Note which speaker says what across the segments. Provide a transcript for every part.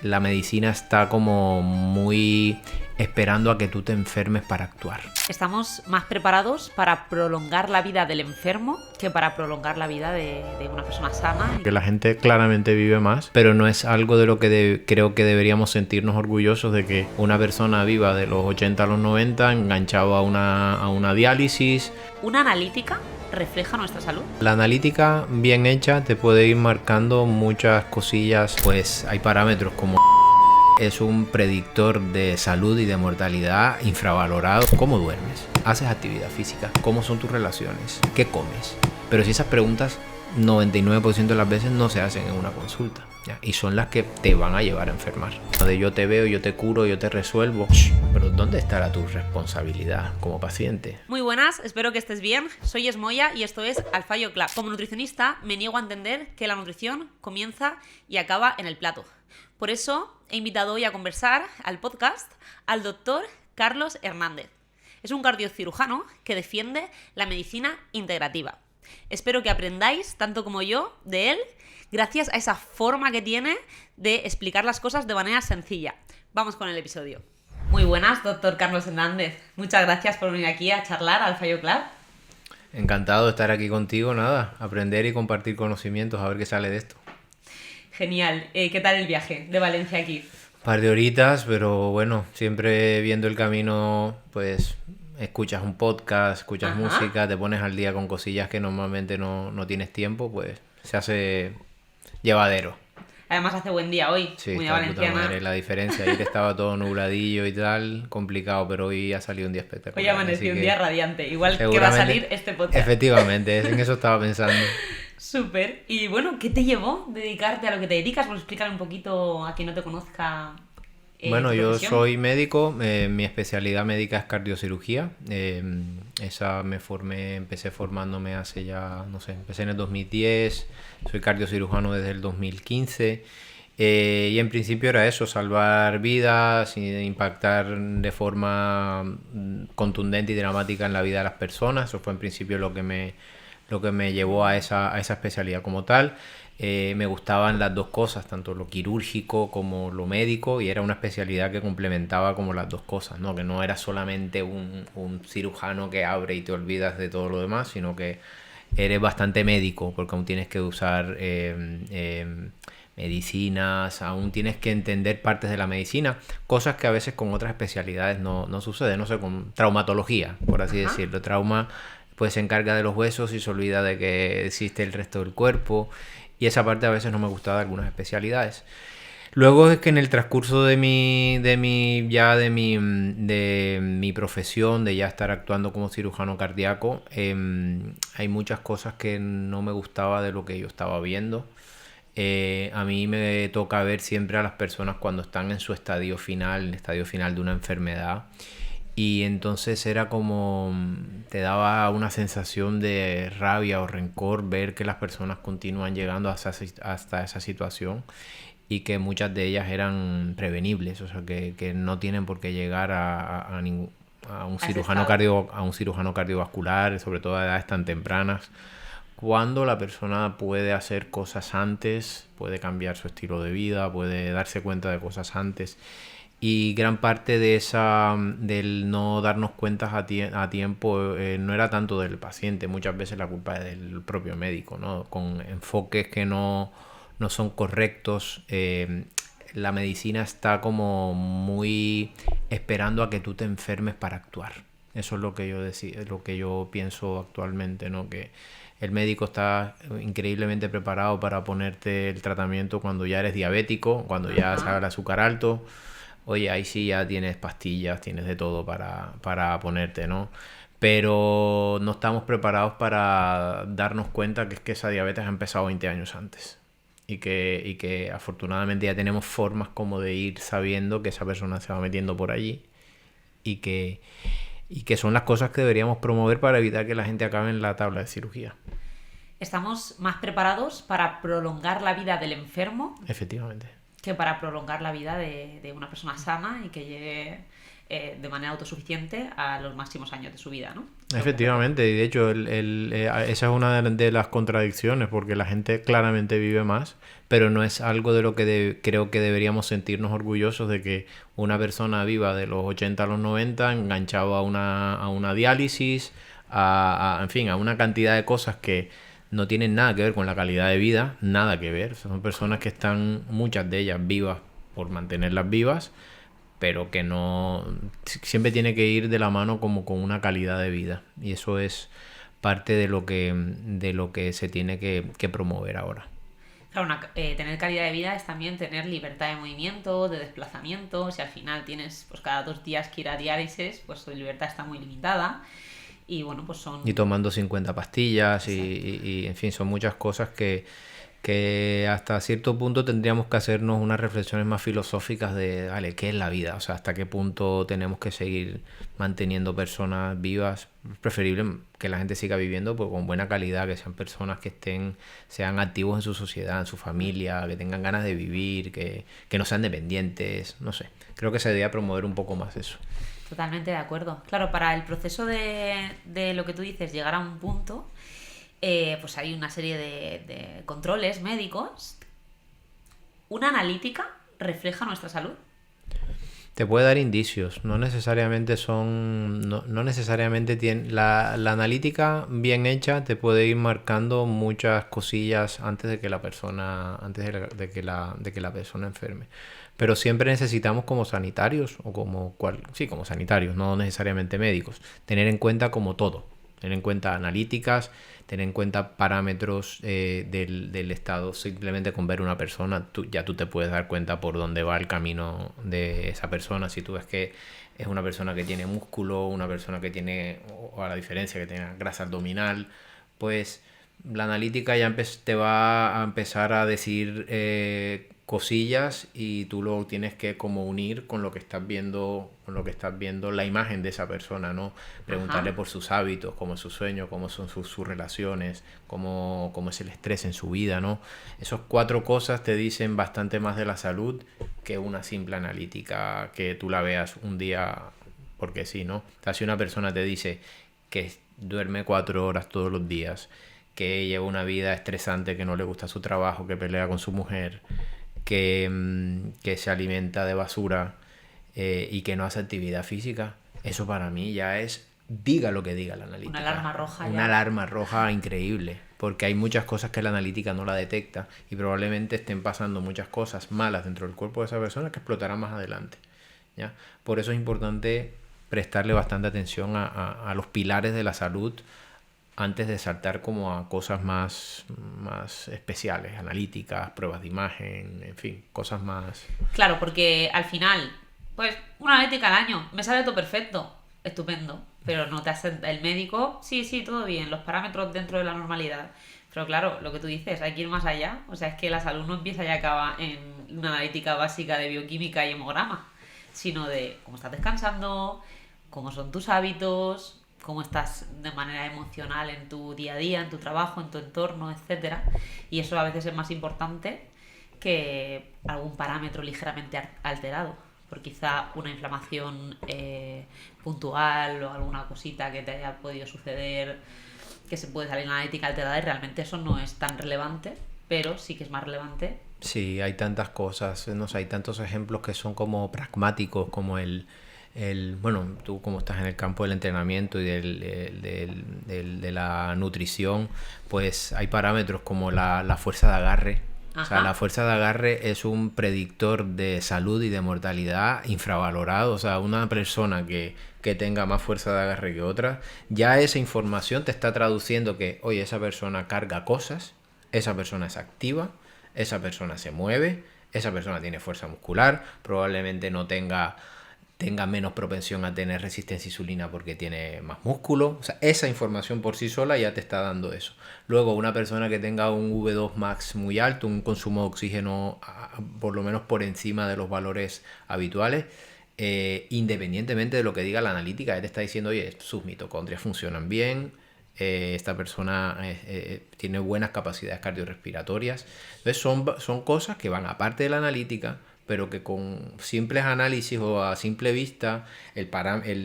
Speaker 1: la medicina está como muy esperando a que tú te enfermes para actuar.
Speaker 2: Estamos más preparados para prolongar la vida del enfermo que para prolongar la vida de una persona sana.
Speaker 1: Que la gente claramente vive más, pero no es algo de lo que creo que deberíamos sentirnos orgullosos, de que una persona viva de los 80 a los 90 enganchado a una diálisis.
Speaker 2: ¿Una analítica refleja nuestra salud?
Speaker 1: La analítica bien hecha te puede ir marcando muchas cosillas, pues hay parámetros como... Es un predictor de salud y de mortalidad infravalorado. ¿Cómo duermes? ¿Haces actividad física? ¿Cómo son tus relaciones? ¿Qué comes? Pero si esas preguntas 99% de las veces no se hacen en una consulta, ¿ya? Y son las que te van a llevar a enfermar. De yo te veo, yo te curo, yo te resuelvo. Pero ¿dónde estará tu responsabilidad como paciente?
Speaker 2: Muy buenas, espero que estés bien. Soy Esmoya y esto es Al Fallo Club. Como nutricionista me niego a entender que la nutrición comienza y acaba en el plato. Por eso he invitado hoy a conversar al podcast al doctor Carlos Hernández. Es un cardiocirujano que defiende la medicina integrativa. Espero que aprendáis, tanto como yo, de él, gracias a esa forma que tiene de explicar las cosas de manera sencilla. Vamos con el episodio. Muy buenas, doctor Carlos Hernández. Muchas gracias por venir aquí a charlar al Fallo Club.
Speaker 1: Encantado de estar aquí contigo, nada, aprender y compartir conocimientos, a ver qué sale de esto.
Speaker 2: Genial. ¿Qué tal el viaje de Valencia aquí?
Speaker 1: Un par de horitas, pero bueno, siempre viendo el camino, pues escuchas un podcast, escuchas música, te pones al día con cosillas que normalmente no tienes tiempo, pues se hace llevadero.
Speaker 2: Además hace buen día hoy,
Speaker 1: Sí,
Speaker 2: muy
Speaker 1: está de
Speaker 2: valenciana.
Speaker 1: puta madre. La diferencia, ayer estaba todo nubladillo y tal, complicado, pero hoy ha salido un día espectacular.
Speaker 2: Hoy amaneció un día radiante, igual que va a
Speaker 1: seguramente
Speaker 2: salir este podcast.
Speaker 1: Efectivamente, en eso estaba pensando.
Speaker 2: Súper. Y bueno, ¿qué te llevó dedicarte a lo que te dedicas? Pues explícale un poquito a quien no te conozca.
Speaker 1: Bueno,
Speaker 2: tu
Speaker 1: yo
Speaker 2: profesión.
Speaker 1: soy médico, mi especialidad médica es cardiocirugía. Esa empecé formándome hace ya, no sé, empecé en el 2010, soy cardiocirujano desde el 2015. Y en principio era eso, salvar vidas, impactar de forma contundente y dramática en la vida de las personas. Eso fue en principio lo que me llevó a esa especialidad como tal. Me gustaban las dos cosas, tanto lo quirúrgico como lo médico, y era una especialidad que complementaba como las dos cosas, ¿no? Que no era solamente un cirujano que abre y te olvidas de todo lo demás, sino que eres bastante médico, porque aún tienes que usar medicinas, aún tienes que entender partes de la medicina, cosas que a veces con otras especialidades no sucede, no sé, con traumatología, por así decirlo. Trauma pues se encarga de los huesos y se olvida de que existe el resto del cuerpo, y esa parte a veces no me gustaba de algunas especialidades. Luego es que en el transcurso de mi profesión, de ya estar actuando como cirujano cardíaco, hay muchas cosas que no me gustaba de lo que yo estaba viendo. A mí me toca ver siempre a las personas cuando están en su estadio final, el estadio final de una enfermedad. Y entonces era como, te daba una sensación de rabia o rencor ver que las personas continúan llegando hasta esa situación, y que muchas de ellas eran prevenibles, o sea, que no tienen por qué llegar a un cirujano cardiovascular, sobre todo a edades tan tempranas, cuando la persona puede hacer cosas antes, puede cambiar su estilo de vida, puede darse cuenta de cosas antes. Y gran parte del no darnos cuenta a tiempo no era tanto del paciente, muchas veces la culpa es del propio médico, ¿no? Con enfoques que no son correctos. La medicina está como muy esperando a que tú te enfermes para actuar. Eso es lo que yo pienso actualmente, ¿no? Que el médico está increíblemente preparado para ponerte el tratamiento cuando ya eres diabético, cuando ya sabes el azúcar alto. Oye, ahí sí ya tienes pastillas, tienes de todo para ponerte, ¿no? Pero no estamos preparados para darnos cuenta que es que esa diabetes ha empezado 20 años antes. Y que afortunadamente ya tenemos formas como de ir sabiendo que esa persona se va metiendo por allí. Y que son las cosas que deberíamos promover para evitar que la gente acabe en la tabla de cirugía.
Speaker 2: Estamos más preparados para prolongar la vida del enfermo.
Speaker 1: Efectivamente.
Speaker 2: Que para prolongar la vida de una persona sana y que llegue de manera autosuficiente a los máximos años de su vida, ¿no?
Speaker 1: Efectivamente, y de hecho esa es una de las contradicciones, porque la gente claramente vive más, pero no es algo de lo que creo que deberíamos sentirnos orgullosos de que una persona viva de los 80 a los 90 enganchado a una diálisis, en fin, a una cantidad de cosas que no tienen nada que ver con la calidad de vida, nada que ver. Son personas que están, muchas de ellas, vivas por mantenerlas vivas, pero que no siempre tiene que ir de la mano como con una calidad de vida, y eso es parte de lo que se tiene que promover ahora.
Speaker 2: Claro, tener calidad de vida es también tener libertad de movimiento, de desplazamiento. Si al final tienes pues cada 2 días que ir a diálisis, pues tu libertad está muy limitada. Y bueno, pues son...
Speaker 1: Y tomando 50 pastillas y en fin, son muchas cosas que hasta cierto punto tendríamos que hacernos unas reflexiones más filosóficas de, vale, ¿qué es la vida? O sea, ¿hasta qué punto tenemos que seguir manteniendo personas vivas? Es preferible que la gente siga viviendo pues, con buena calidad, que sean personas que sean activos en su sociedad, en su familia, que tengan ganas de vivir, que no sean dependientes, no sé. Creo que se debería promover un poco más eso.
Speaker 2: Totalmente de acuerdo. Claro, para el proceso de lo que tú dices, llegar a un punto, pues hay una serie de controles médicos. ¿Una analítica refleja nuestra salud?
Speaker 1: Te puede dar indicios, no necesariamente no necesariamente tiene, la analítica bien hecha te puede ir marcando muchas cosillas antes de que la persona, de que la persona enferme. Pero siempre necesitamos como sanitarios, o como sanitarios, no necesariamente médicos, tener en cuenta como todo, tener en cuenta analíticas, tener en cuenta parámetros del estado. Simplemente con ver una persona, tú te puedes dar cuenta por dónde va el camino de esa persona. Si tú ves que es una persona que tiene músculo, una persona que tiene, o a la diferencia, que tenga grasa abdominal, pues la analítica ya te va a empezar a decir cosillas, y tú lo tienes que como unir con lo que estás viendo, la imagen de esa persona, ¿no? Preguntarle por sus hábitos, cómo es su sueño, cómo son sus relaciones, cómo es el estrés en su vida, ¿no? Esas 4 cosas te dicen bastante más de la salud que una simple analítica que tú la veas un día porque sí, ¿no? O sea, si una persona te dice que duerme 4 horas todos los días, que lleva una vida estresante, que no le gusta su trabajo, que pelea con su mujer, que se alimenta de basura y que no hace actividad física, eso para mí ya es, diga lo que diga la analítica,
Speaker 2: una alarma roja.
Speaker 1: Una alarma roja increíble, porque hay muchas cosas que la analítica no la detecta, y probablemente estén pasando muchas cosas malas dentro del cuerpo de esa persona que explotarán más adelante, ¿ya? Por eso es importante prestarle bastante atención a los pilares de la salud antes de saltar como a cosas más especiales, analíticas, pruebas de imagen, en fin, cosas más...
Speaker 2: Claro, porque al final, pues una analítica al año, me sale todo perfecto, estupendo, pero no te hace el médico, sí, todo bien, los parámetros dentro de la normalidad. Pero claro, lo que tú dices, hay que ir más allá. O sea, es que la salud no empieza y acaba en una analítica básica de bioquímica y hemograma, sino de cómo estás descansando, cómo son tus hábitos, cómo estás de manera emocional en tu día a día, en tu trabajo, en tu entorno, etcétera. Y eso a veces es más importante que algún parámetro ligeramente alterado, por quizá una inflamación puntual o alguna cosita que te haya podido suceder, que se puede salir en la analítica alterada, y realmente eso no es tan relevante, pero sí que es más relevante.
Speaker 1: Sí, hay tantas cosas, no sé, hay tantos ejemplos que son como pragmáticos, como bueno, tú como estás en el campo del entrenamiento y de la nutrición, pues hay parámetros como la fuerza de agarre. Ajá. O sea, la fuerza de agarre es un predictor de salud y de mortalidad infravalorado. O sea, una persona que tenga más fuerza de agarre que otra, ya esa información te está traduciendo que, oye, esa persona carga cosas, esa persona es activa, esa persona se mueve, esa persona tiene fuerza muscular, probablemente no tenga menos propensión a tener resistencia a insulina porque tiene más músculo. O sea, esa información por sí sola ya te está dando eso. Luego, una persona que tenga un V2 max muy alto, un consumo de oxígeno por lo menos por encima de los valores habituales, independientemente de lo que diga la analítica, ya te está diciendo, oye, sus mitocondrias funcionan bien, esta persona tiene buenas capacidades cardiorrespiratorias. Entonces son cosas que van aparte de la analítica, pero que con simples análisis o a simple vista, esto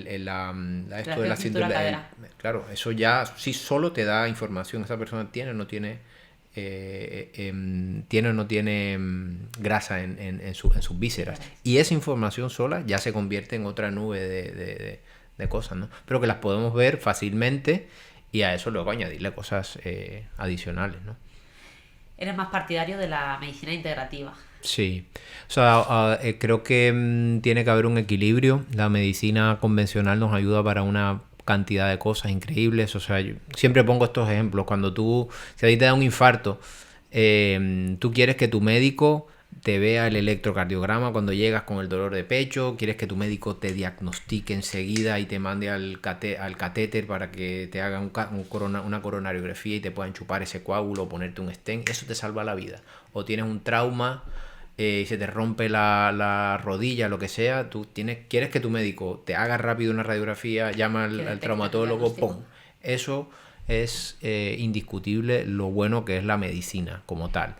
Speaker 1: de la cintura, claro, eso ya sí solo te da información. Esa persona tiene o no tiene, tiene o no tiene grasa en sus vísceras. Y esa información sola ya se convierte en otra nube de cosas, ¿no? Pero que las podemos ver fácilmente y a eso luego añadirle cosas adicionales, ¿no?
Speaker 2: Eres más partidario de la medicina integrativa.
Speaker 1: Sí, o sea, creo que tiene que haber un equilibrio. La medicina convencional nos ayuda para una cantidad de cosas increíbles. O sea, yo siempre pongo estos ejemplos. Si a ti te da un infarto, tú quieres que tu médico te vea el electrocardiograma cuando llegas con el dolor de pecho, quieres que tu médico te diagnostique enseguida y te mande al catéter para que te haga una coronariografía y te puedan chupar ese coágulo o ponerte un stent. Eso te salva la vida. O tienes un trauma, se te rompe la rodilla, lo que sea, quieres que tu médico te haga rápido una radiografía, llama al traumatólogo, ¡pum! Eso es indiscutible lo bueno que es la medicina como tal.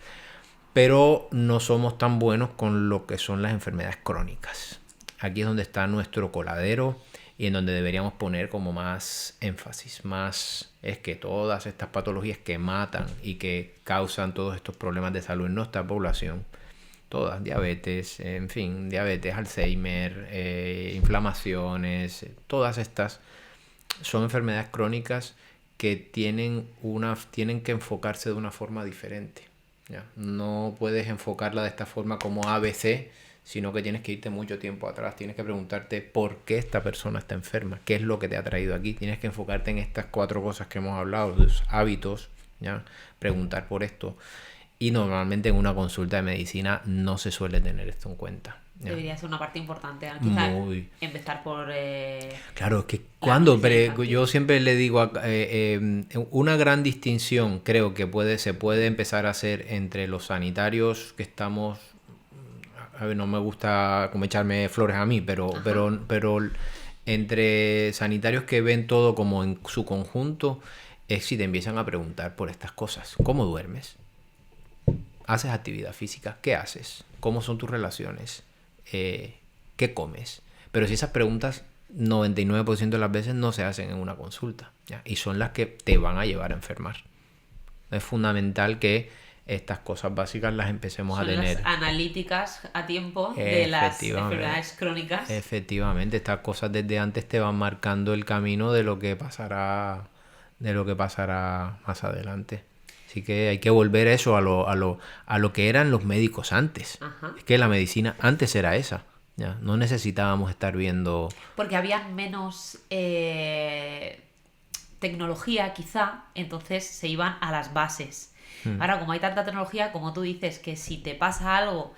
Speaker 1: Pero no somos tan buenos con lo que son las enfermedades crónicas. Aquí es donde está nuestro coladero y en donde deberíamos poner como más énfasis. Es que todas estas patologías que matan y que causan todos estos problemas de salud en nuestra población, todas, diabetes, Alzheimer, inflamaciones, todas estas son enfermedades crónicas que tienen que enfocarse de una forma diferente. ¿Ya? No puedes enfocarla de esta forma como ABC, sino que tienes que irte mucho tiempo atrás. Tienes que preguntarte por qué esta persona está enferma, qué es lo que te ha traído aquí. Tienes que enfocarte en estas 4 cosas que hemos hablado, los hábitos, ¿ya? Preguntar por esto. Y normalmente en una consulta de medicina no se suele tener esto en cuenta. ¿Ya?
Speaker 2: Debería ser una parte importante, ¿no? Quizás empezar por...
Speaker 1: Claro, es que yo siempre le digo, una gran distinción creo que se puede empezar a hacer entre los sanitarios que estamos... A ver, no me gusta como echarme flores a mí, pero entre sanitarios que ven todo como en su conjunto, es si te empiezan a preguntar por estas cosas. ¿Cómo duermes? ¿Haces actividad física? ¿Qué haces? ¿Cómo son tus relaciones? ¿Qué comes? Pero si esas preguntas 99% de las veces no se hacen en una consulta, ¿ya? Y son las que te van a llevar a enfermar. Es fundamental que estas cosas básicas las empecemos a tener.
Speaker 2: Las analíticas a tiempo de las enfermedades crónicas.
Speaker 1: Efectivamente, estas cosas desde antes te van marcando el camino de lo que pasará más adelante. Así que hay que volver eso a lo que eran los médicos antes. Ajá. Es que la medicina antes era esa. ¿Ya? No necesitábamos estar viendo...
Speaker 2: Porque había menos tecnología, quizá, entonces se iban a las bases. Ahora, como hay tanta tecnología, como tú dices, que si te pasa algo,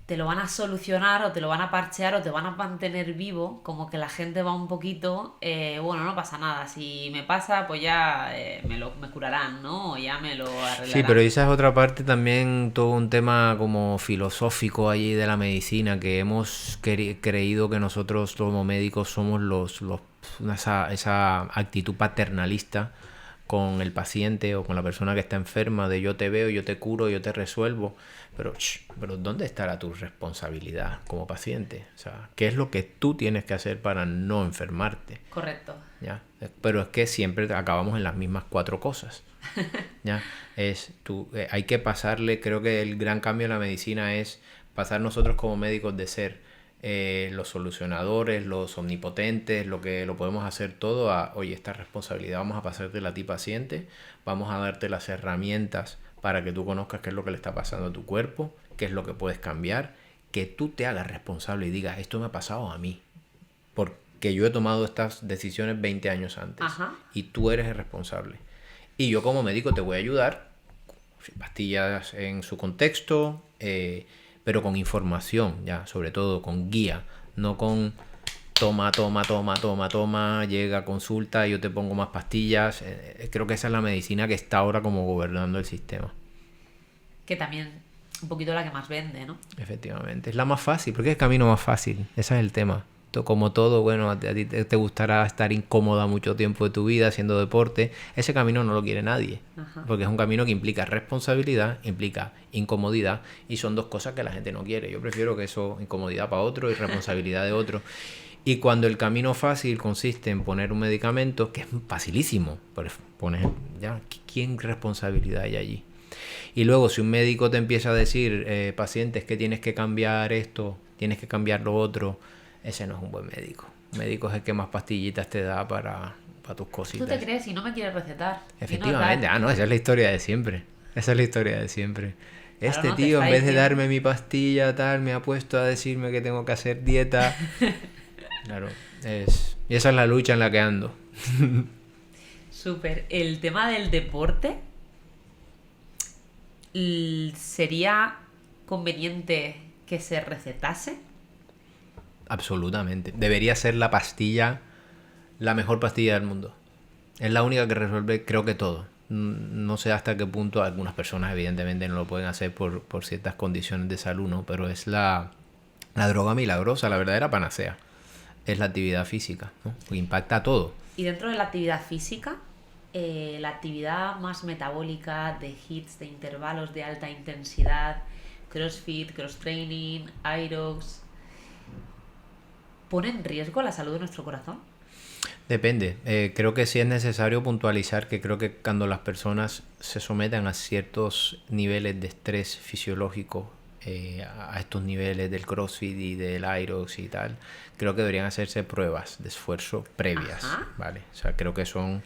Speaker 2: te lo van a solucionar o te lo van a parchear o te van a mantener vivo, como que la gente va un poquito, bueno, no pasa nada, si me pasa, pues ya me curarán, ¿no? O ya me lo arreglarán.
Speaker 1: Sí, pero esa es otra parte también, todo un tema como filosófico allí de la medicina, que hemos creído que nosotros como médicos somos esa actitud paternalista con el paciente o con la persona que está enferma, de yo te veo, yo te curo, yo te resuelvo, pero ¿dónde estará tu responsabilidad como paciente? O sea, ¿qué es lo que tú tienes que hacer para no enfermarte?
Speaker 2: Correcto.
Speaker 1: ¿Ya? Pero es que siempre acabamos en las mismas 4 cosas. ¿Ya? Hay que pasarle, creo que el gran cambio en la medicina es pasar nosotros como médicos de ser los solucionadores, los omnipotentes, lo podemos hacer todo oye, esta responsabilidad vamos a pasártela a ti paciente, vamos a darte las herramientas para que tú conozcas qué es lo que le está pasando a tu cuerpo, qué es lo que puedes cambiar, que tú te hagas responsable y digas, esto me ha pasado a mí, porque yo he tomado estas decisiones 20 años antes. Ajá. Y tú eres el responsable. Y yo como médico te voy a ayudar, pastillas en su contexto, pero con información, ya, sobre todo con guía, no con toma, llega, consulta, yo te pongo más pastillas. Creo que esa es la medicina que está ahora como gobernando el sistema.
Speaker 2: Que también un poquito la que más vende, ¿no?
Speaker 1: Efectivamente, es la más fácil, porque es el camino más fácil, ese es el tema. esto como todo, bueno, a ti te gustará estar incómoda mucho tiempo de tu vida haciendo deporte. Ese camino no lo quiere nadie, porque es un camino que implica responsabilidad, implica incomodidad, y son dos cosas que la gente no quiere. Yo prefiero que eso, incomodidad para otro y responsabilidad de otro. Y cuando el camino fácil consiste en poner un medicamento, que es facilísimo, poner, ya, ¿quién responsabilidad hay allí? Y luego, si un médico te empieza a decir, pacientes, que tienes que cambiar esto, tienes que cambiar lo otro, ese no es un buen médico. Un médico es el que más pastillitas te da para tus cositas.
Speaker 2: ¿Tú te crees? Si no me quieres recetar.
Speaker 1: Efectivamente, no, esa es la historia de siempre. Esa es la historia de siempre.
Speaker 2: Claro,
Speaker 1: Este
Speaker 2: no, te
Speaker 1: tío,
Speaker 2: está
Speaker 1: en vez de
Speaker 2: diciendo.
Speaker 1: darme mi pastilla, tal, me ha puesto a decirme que tengo que hacer dieta. Claro, y esa es la lucha en la que ando.
Speaker 2: Súper. El tema del deporte, ¿sería conveniente que se recetase?
Speaker 1: Absolutamente. Debería ser la pastilla, la mejor pastilla del mundo. Es la única que resuelve, creo que todo. No sé hasta qué punto algunas personas evidentemente no lo pueden hacer por ciertas condiciones de salud, ¿no? Pero es la droga milagrosa, la verdadera panacea. Es la actividad física, ¿no? Porque impacta a todo.
Speaker 2: Y dentro de la actividad física, la actividad más metabólica de hits, de intervalos de alta intensidad, crossfit, cross training, aerox, ¿pone en riesgo la salud de nuestro corazón?
Speaker 1: Depende. Creo que sí es necesario puntualizar que creo que cuando las personas se someten a ciertos niveles de estrés fisiológico, a estos niveles del CrossFit y del Aerox y tal, creo que deberían hacerse pruebas de esfuerzo previas,
Speaker 2: Ajá.
Speaker 1: ¿vale? O sea, creo que son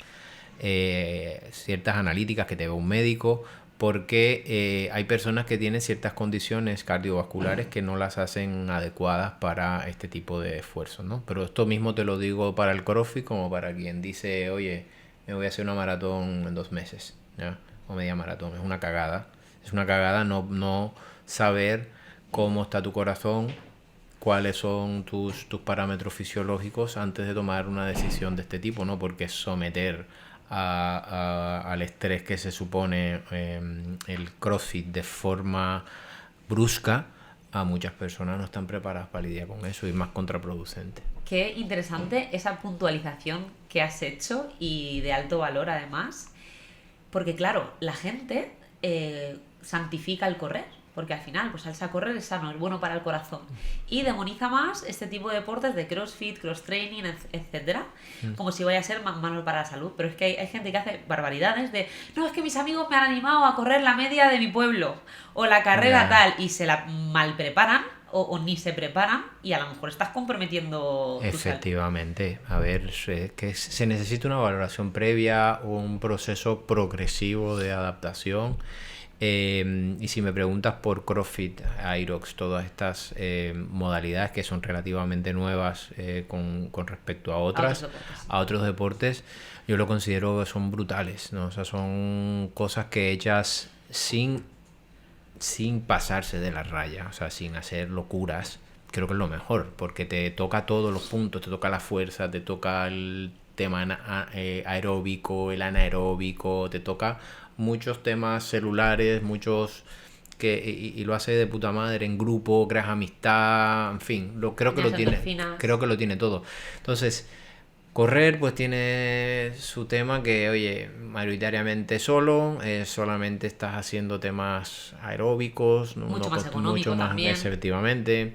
Speaker 1: ciertas analíticas que te ve un médico, porque hay personas que tienen ciertas condiciones cardiovasculares que no las hacen adecuadas para este tipo de esfuerzos, ¿no? Pero esto mismo te lo digo para el CrossFit como para quien dice, oye, me voy a hacer una maratón en 2 meses, ¿ya? O media maratón. Es una cagada. Es una cagada no saber cómo está tu corazón, cuáles son tus parámetros fisiológicos antes de tomar una decisión de este tipo, ¿no? Porque someter al estrés que se supone el CrossFit de forma brusca, a muchas personas no están preparadas para lidiar con eso, y es más contraproducente.
Speaker 2: Qué interesante esa puntualización que has hecho, y de alto valor además, porque claro, la gente santifica el correr, porque al final pues salsa a correr es sano, es bueno para el corazón, y demoniza más este tipo de deportes de crossfit, cross training, etcétera, como si vaya a ser más malo para la salud. Pero es que hay gente que hace barbaridades de, no, es que mis amigos me han animado a correr la media de mi pueblo o la carrera tal, y se la mal preparan o ni se preparan, y a lo mejor estás comprometiendo tu salud.
Speaker 1: Efectivamente, a ver, que se necesita una valoración previa, un proceso progresivo de adaptación. Y si me preguntas por CrossFit, Aerox, todas estas modalidades que son relativamente nuevas con respecto a otros deportes, yo lo considero que son brutales, ¿no? O sea, son cosas que hechas sin pasarse de la raya, o sea, sin hacer locuras. Creo que es lo mejor, porque te toca todos los puntos, te toca la fuerza, te toca el tema aeróbico, el anaeróbico, te toca muchos temas celulares, y lo hace de puta madre en grupo, creas amistad, en fin, creo que lo tiene todo. Entonces, correr pues tiene su tema que, oye, mayoritariamente solamente estás haciendo temas aeróbicos,
Speaker 2: mucho más económico también.
Speaker 1: efectivamente.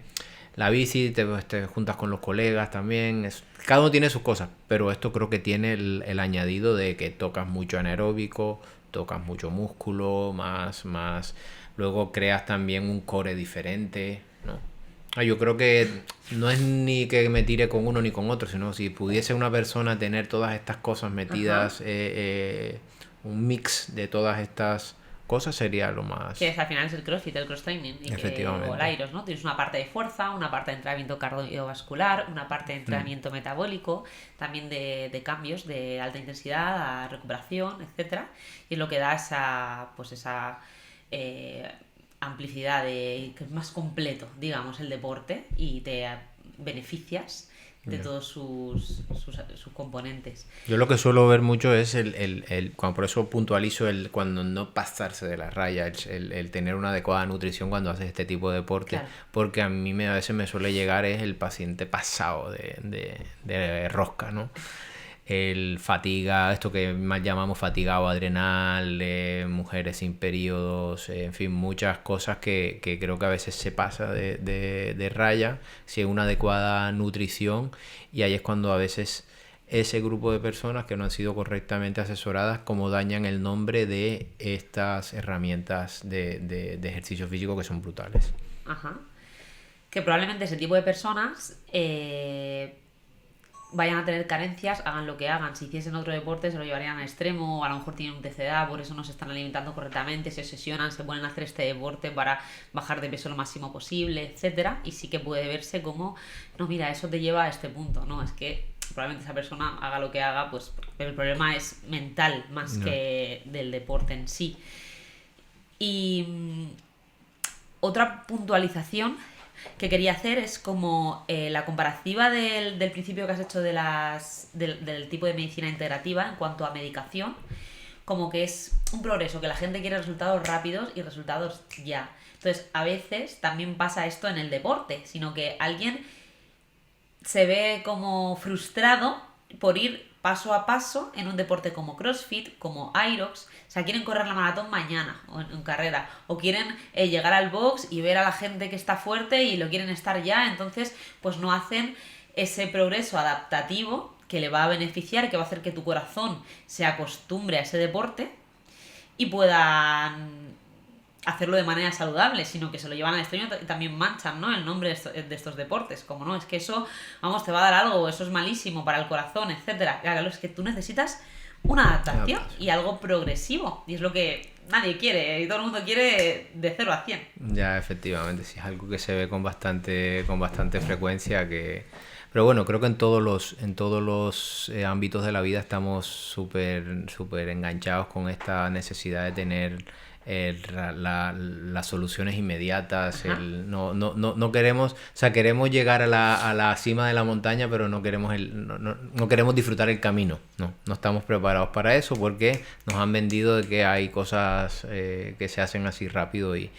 Speaker 1: La bici, te juntas con los colegas también. Cada uno tiene sus cosas, pero esto creo que tiene el añadido de que tocas mucho anaeróbico, tocas mucho músculo, más. Luego creas también un core diferente, ¿no? Yo creo que no es ni que me tire con uno ni con otro, sino si pudiese una persona tener todas estas cosas metidas, un mix de todas estas cosas sería lo más...
Speaker 2: Que al final es el CrossFit, el cross training,
Speaker 1: Efectivamente.
Speaker 2: O el Aerox, ¿no? Tienes una parte de fuerza, una parte de entrenamiento cardiovascular, una parte de entrenamiento metabólico, también de cambios de alta intensidad a recuperación, etcétera, y es lo que da esa amplicidad que es más completo, digamos, el deporte, y te beneficias de todos sus componentes.
Speaker 1: Yo lo que suelo ver mucho es por eso puntualizo cuando no pasarse de la raya, el tener una adecuada nutrición cuando haces este tipo de deporte,
Speaker 2: Claro.
Speaker 1: porque a mí a veces me suele llegar es el paciente pasado de rosca, ¿no? El fatiga, esto que más llamamos fatigado adrenal, mujeres sin periodos, en fin, muchas cosas que creo que a veces se pasa de raya si hay una adecuada nutrición, y ahí es cuando a veces ese grupo de personas que no han sido correctamente asesoradas como dañan el nombre de estas herramientas de ejercicio físico que son brutales.
Speaker 2: Ajá. Que probablemente ese tipo de personas vayan a tener carencias, hagan lo que hagan. Si hiciesen otro deporte se lo llevarían al extremo, o a lo mejor tienen un TCA, por eso no se están alimentando correctamente, se obsesionan, se ponen a hacer este deporte para bajar de peso lo máximo posible, etcétera. Y sí que puede verse como, no, mira, eso te lleva a este punto, no, es que probablemente esa persona haga lo que haga, pues el problema es mental más que del deporte en sí. Y otra puntualización que quería hacer es como la comparativa del principio que has hecho del tipo de medicina integrativa en cuanto a medicación, como que es un progreso, que la gente quiere resultados rápidos y resultados ya. Entonces, a veces también pasa esto en el deporte, sino que alguien se ve como frustrado por ir paso a paso en un deporte como CrossFit, como Aerox. O sea, quieren correr la maratón mañana o en carrera, o quieren llegar al box y ver a la gente que está fuerte y lo quieren estar ya, entonces pues no hacen ese progreso adaptativo que le va a beneficiar, que va a hacer que tu corazón se acostumbre a ese deporte y puedan hacerlo de manera saludable, sino que se lo llevan al extremo y también manchan, ¿no?, el nombre de estos deportes, como no, es que eso, vamos, te va a dar algo, eso es malísimo para el corazón, etcétera. Claro, es que tú necesitas una adaptación y algo progresivo, y es lo que nadie quiere, y todo el mundo quiere de 0 a 100.
Speaker 1: Ya, efectivamente, sí, es algo que se ve con bastante frecuencia, pero bueno, creo que en todos los ámbitos de la vida estamos súper enganchados con esta necesidad de tener las soluciones inmediatas. No queremos, o sea, queremos llegar a la cima de la montaña, pero no queremos disfrutar el camino. No estamos preparados para eso, porque nos han vendido de que hay cosas que se hacen así rápido y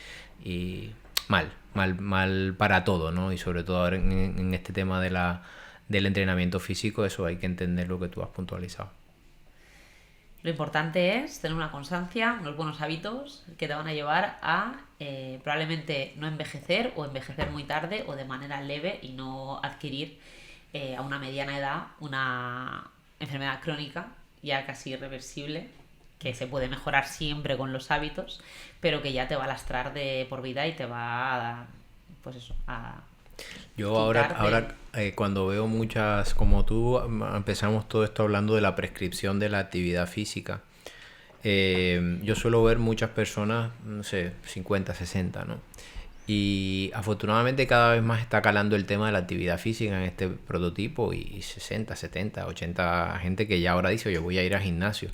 Speaker 1: mal para todo, ¿no? Y sobre todo ahora en este tema del entrenamiento físico, eso hay que entender lo que tú has puntualizado.
Speaker 2: Lo importante es tener una constancia, unos buenos hábitos que te van a llevar a probablemente no envejecer, o envejecer muy tarde o de manera leve, y no adquirir a una mediana edad una enfermedad crónica ya casi irreversible, que se puede mejorar siempre con los hábitos, pero que ya te va a lastrar de por vida y te va a, pues eso, a...
Speaker 1: Yo ahora cuando veo muchas, como tú, empezamos todo esto hablando de la prescripción de la actividad física. Yo suelo ver muchas personas, no sé, 50, 60, ¿no? Y afortunadamente cada vez más está calando el tema de la actividad física en este prototipo, y 60, 70, 80 gente que ya ahora dice, yo voy a ir al gimnasio.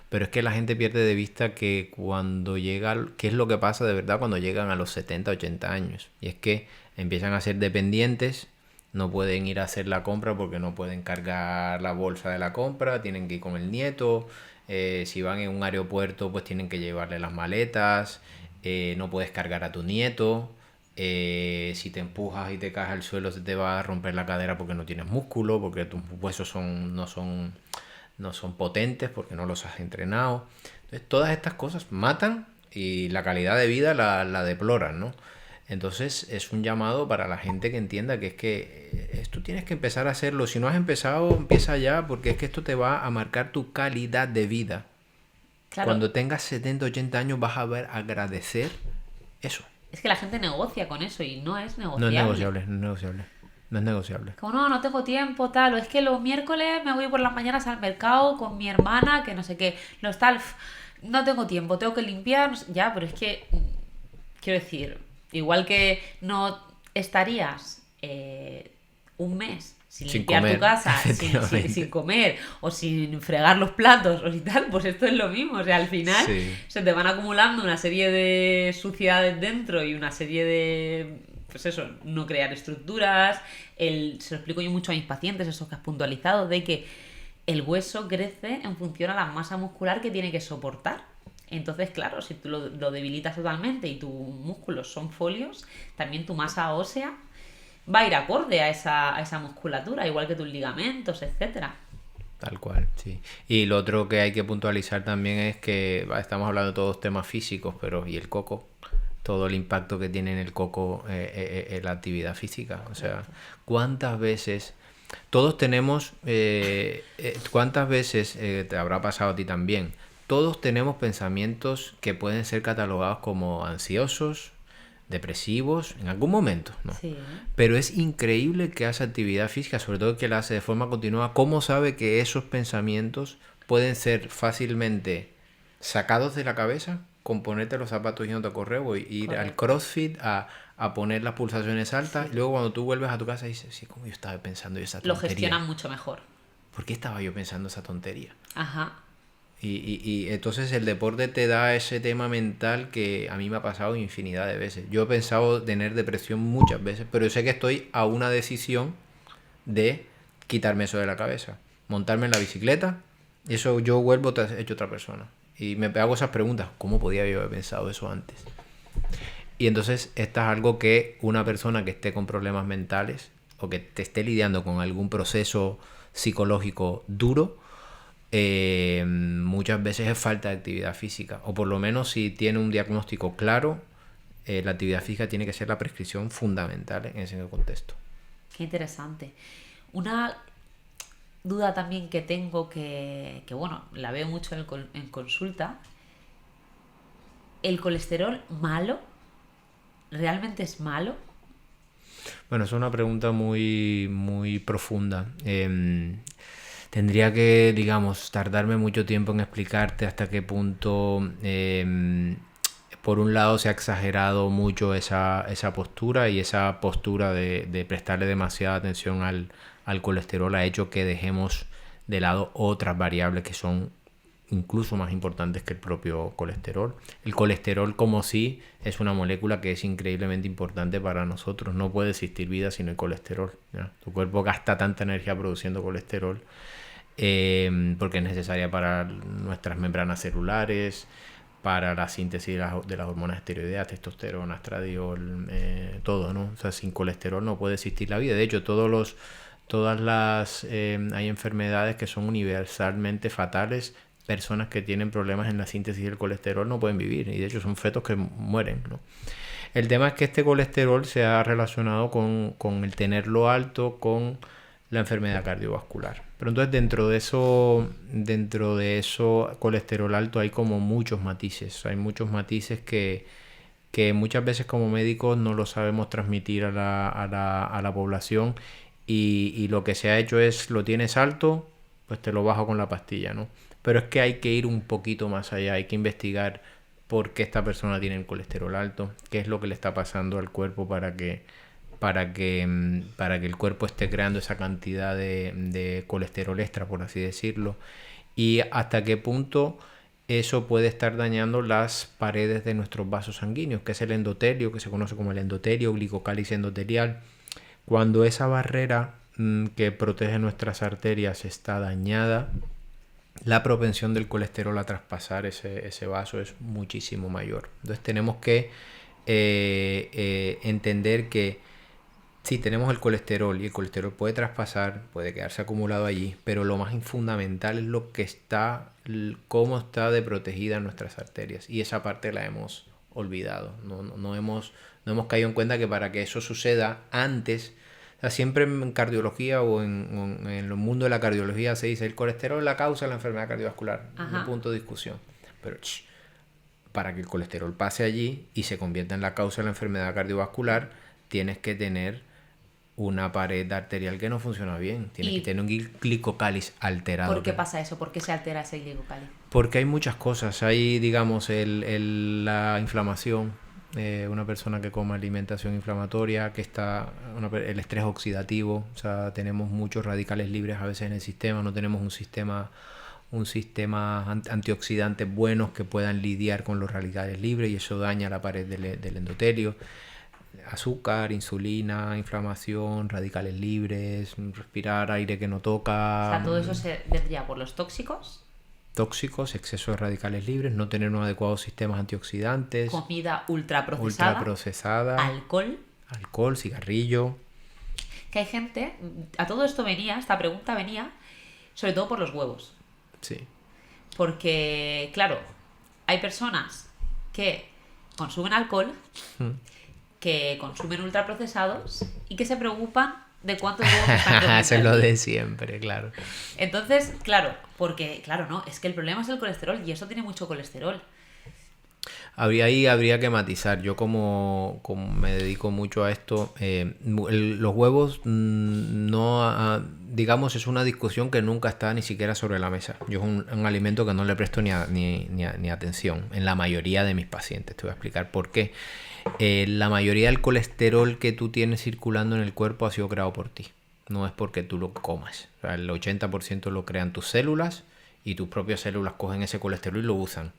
Speaker 1: Pero es que la gente pierde de vista que cuando llega, ¿qué es lo que pasa de verdad cuando llegan a los 70, 80 años? Y es que empiezan a ser dependientes, no pueden ir a hacer la compra porque no pueden cargar la bolsa de la compra, tienen que ir con el nieto, si van en un aeropuerto pues tienen que llevarle las maletas, no puedes cargar a tu nieto, si te empujas y te caes al suelo se te va a romper la cadera porque no tienes músculo, porque tus huesos no son potentes porque no los has entrenado. Entonces, todas estas cosas matan y la calidad de vida la deploran, ¿no? Entonces es un llamado para la gente que entienda que es que tú tienes que empezar a hacerlo. Si no has empezado, empieza ya, porque es que esto te va a marcar tu calidad de vida. Claro. Cuando tengas 70, 80 años vas a ver agradecer eso.
Speaker 2: Es que la gente negocia con eso y no es negociable.
Speaker 1: No es negociable.
Speaker 2: Como no tengo tiempo, tal, o es que los miércoles me voy por las mañanas al mercado con mi hermana, que no sé qué, los tal, no tengo tiempo, tengo que limpiar, no sé, ya, pero es que, quiero decir, igual que no estarías un mes sin limpiar
Speaker 1: comer,
Speaker 2: tu casa, sin comer, o sin fregar los platos, o y tal, pues esto es lo mismo, o sea, al final se te van acumulando una serie de suciedades dentro y una serie de pues eso, no crear estructuras. Se lo explico yo mucho a mis pacientes, eso que has puntualizado, de que el hueso crece en función a la masa muscular que tiene que soportar. Entonces, claro, si tú lo debilitas totalmente y tus músculos son folios, también tu masa ósea va a ir acorde a esa musculatura, igual que tus ligamentos, etcétera.
Speaker 1: Tal cual, sí. Y lo otro que hay que puntualizar también es que estamos hablando de todos temas físicos, pero ¿y el coco? Todo el impacto que tiene en el coco la actividad física. O sea, ¿cuántas veces... Todos tenemos... ¿cuántas veces te habrá pasado a ti también? Todos tenemos pensamientos que pueden ser catalogados como ansiosos, depresivos, en algún momento, ¿no?
Speaker 2: Sí.
Speaker 1: Pero es increíble que hace actividad física, sobre todo que la hace de forma continua. ¿Cómo sabe que esos pensamientos pueden ser fácilmente sacados de la cabeza con ponerte los zapatos yendo a correr o ir
Speaker 2: Correcto.
Speaker 1: al CrossFit a poner las pulsaciones altas? Y luego cuando tú vuelves a tu casa dices, sí, ¿cómo yo estaba pensando esa
Speaker 2: Lo
Speaker 1: tontería?
Speaker 2: gestionan mucho mejor.
Speaker 1: ¿Por qué estaba yo pensando esa tontería?
Speaker 2: Ajá.
Speaker 1: Y entonces el deporte te da ese tema mental que a mí me ha pasado infinidad de veces. Yo he pensado tener depresión muchas veces, pero yo sé que estoy a una decisión de quitarme eso de la cabeza. Montarme en la bicicleta, eso yo vuelvo hecho otra persona. Y me hago esas preguntas, ¿cómo podía yo haber pensado eso antes? Y entonces esto es algo que una persona que esté con problemas mentales o que te esté lidiando con algún proceso psicológico duro, muchas veces es falta de actividad física, o por lo menos si tiene un diagnóstico claro, la actividad física tiene que ser la prescripción fundamental en ese contexto.
Speaker 2: Qué interesante. Una duda también que tengo que bueno, la veo mucho en consulta. ¿El colesterol malo realmente es malo?
Speaker 1: Bueno, es una pregunta muy, muy profunda. Tendría que, digamos, tardarme mucho tiempo en explicarte hasta qué punto, por un lado, se ha exagerado mucho esa postura, y esa postura de prestarle demasiada atención al colesterol ha hecho que dejemos de lado otras variables que son incluso más importantes que el propio colesterol. El colesterol como sí es una molécula que es increíblemente importante para nosotros. No puede existir vida sin el colesterol, ¿ya? Tu cuerpo gasta tanta energía produciendo colesterol porque es necesaria para nuestras membranas celulares, para la síntesis de las hormonas esteroideas, testosterona, estradiol, todo, ¿no? O sea, sin colesterol no puede existir la vida. De hecho, hay enfermedades que son universalmente fatales. Personas que tienen problemas en la síntesis del colesterol no pueden vivir, y de hecho son fetos que mueren, ¿no? El tema es que este colesterol se ha relacionado con el tenerlo alto con la enfermedad cardiovascular. Pero entonces dentro de eso colesterol alto hay como muchos matices. Hay muchos matices que muchas veces como médicos no lo sabemos transmitir a la población, y lo que se ha hecho es, lo tienes alto, pues te lo bajo con la pastilla, ¿no? Pero es que hay que ir un poquito más allá, hay que investigar por qué esta persona tiene el colesterol alto, qué es lo que le está pasando al cuerpo para que el cuerpo esté creando esa cantidad de colesterol extra, por así decirlo, y hasta qué punto eso puede estar dañando las paredes de nuestros vasos sanguíneos, que es el endotelio, que se conoce como el endotelio, glicocálice endotelial. Cuando esa barrera que protege nuestras arterias está dañada, la propensión del colesterol a traspasar ese vaso es muchísimo mayor. Entonces tenemos que entender que sí, tenemos el colesterol, y el colesterol puede traspasar, puede quedarse acumulado allí, pero lo más fundamental es cómo está de protegida nuestras arterias, y esa parte la hemos olvidado. No hemos caído en cuenta que para que eso suceda antes, o sea, siempre en cardiología o en el mundo de la cardiología se dice el colesterol es la causa de la enfermedad cardiovascular, no punto de discusión, pero para que el colesterol pase allí y se convierta en la causa de la enfermedad cardiovascular, tienes que tener una pared arterial que no funciona bien. Tienes que tener un glicocálice alterado.
Speaker 2: ¿Por qué pasa eso? ¿Por qué se altera ese glicocálice?
Speaker 1: Porque hay muchas cosas. Hay, digamos, la inflamación. Una persona que come alimentación inflamatoria, el estrés oxidativo. O sea, tenemos muchos radicales libres a veces en el sistema. No tenemos un sistema antioxidantes buenos que puedan lidiar con los radicales libres, y eso daña la pared del endotelio. azúcar, insulina, inflamación, radicales libres, respirar aire que no
Speaker 2: O
Speaker 1: toca,
Speaker 2: sea, todo eso se vendría por los tóxicos,
Speaker 1: tóxicos, exceso de radicales libres, no tener un adecuado sistema antioxidantes,
Speaker 2: comida ultraprocesada,
Speaker 1: ultraprocesada,
Speaker 2: alcohol.
Speaker 1: alcohol, cigarrillo.
Speaker 2: Que hay gente, a todo esto venía, esta pregunta venía, sobre todo por los huevos.
Speaker 1: Sí.
Speaker 2: Porque, claro, hay personas que consumen alcohol, que consumen ultraprocesados y que se preocupan de cuántos huevos están comiendo.
Speaker 1: Eso es lo de siempre, claro.
Speaker 2: Entonces, claro, porque, claro, no, es que el problema es el colesterol y eso tiene mucho colesterol.
Speaker 1: Ahí habría que matizar. Yo como me dedico mucho a esto, los huevos digamos, es una discusión que nunca está ni siquiera sobre la mesa. Yo es un alimento que no le presto ni atención en la mayoría de mis pacientes. Te voy a explicar por qué. La mayoría del colesterol que tú tienes circulando en el cuerpo ha sido creado por ti. No es porque tú lo comas. O sea, el 80% lo crean tus células y tus propias células cogen ese colesterol y lo usan.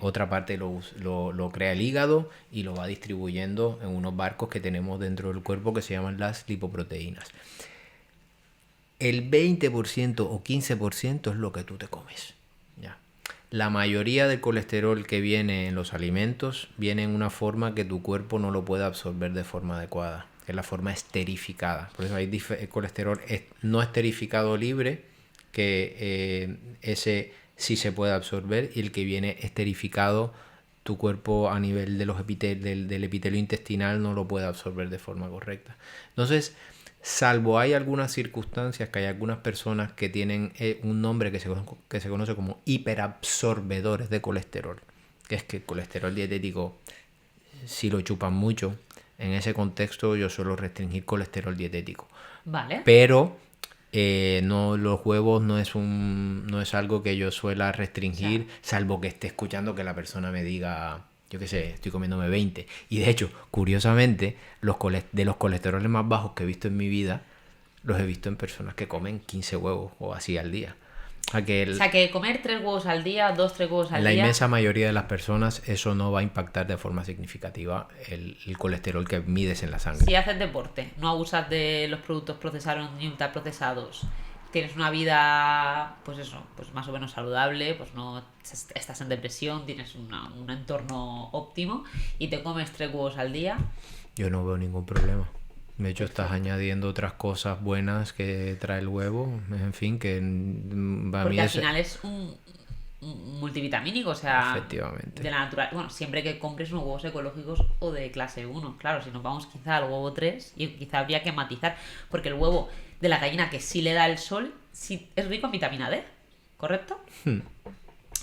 Speaker 1: Otra parte lo crea el hígado y lo va distribuyendo en unos barcos que tenemos dentro del cuerpo que se llaman las lipoproteínas. El 20% o 15% es lo que tú te comes. ¿Ya? La mayoría del colesterol que viene en los alimentos viene en una forma que tu cuerpo no lo puede absorber de forma adecuada, que es la forma esterificada. Por eso hay colesterol no esterificado libre, que ese sí se puede absorber, y el que viene esterificado, tu cuerpo a nivel de los del epitelio intestinal no lo puede absorber de forma correcta. Entonces, salvo hay algunas circunstancias que hay algunas personas que tienen un nombre que se conoce como hiperabsorbedores de colesterol, que es que el colesterol dietético, si lo chupan mucho, en ese contexto yo suelo restringir colesterol dietético.
Speaker 2: Vale.
Speaker 1: Pero no, los huevos no es algo que yo suela restringir,
Speaker 2: O sea,
Speaker 1: salvo que esté escuchando que la persona me diga, yo qué sé, estoy comiéndome 20. Y de hecho, curiosamente, de los colesteroles más bajos que he visto en mi vida, los he visto en personas que comen 15 huevos o así al día.
Speaker 2: O sea, que comer 3 huevos al día, 2, 3 huevos al
Speaker 1: En la
Speaker 2: día...
Speaker 1: inmensa mayoría de las personas eso no va a impactar de forma significativa el colesterol que mides en la sangre.
Speaker 2: Si haces deporte, no abusas de los productos procesados ni ultraprocesados, tienes una vida, pues eso, pues más o menos saludable, pues no estás en depresión, tienes un entorno óptimo y te comes 3 huevos al día.
Speaker 1: Yo no veo ningún problema. De hecho, estás añadiendo otras cosas buenas que trae el huevo, en fin, que para mí
Speaker 2: Porque al final es un multivitamínico, o sea,
Speaker 1: efectivamente.
Speaker 2: de la naturaleza. Bueno, siempre que compres unos huevos ecológicos o de clase 1, claro, si nos vamos quizá al huevo 3, y quizá habría que matizar, porque el huevo de la gallina que sí le da el sol, sí es rico en vitamina D, ¿correcto?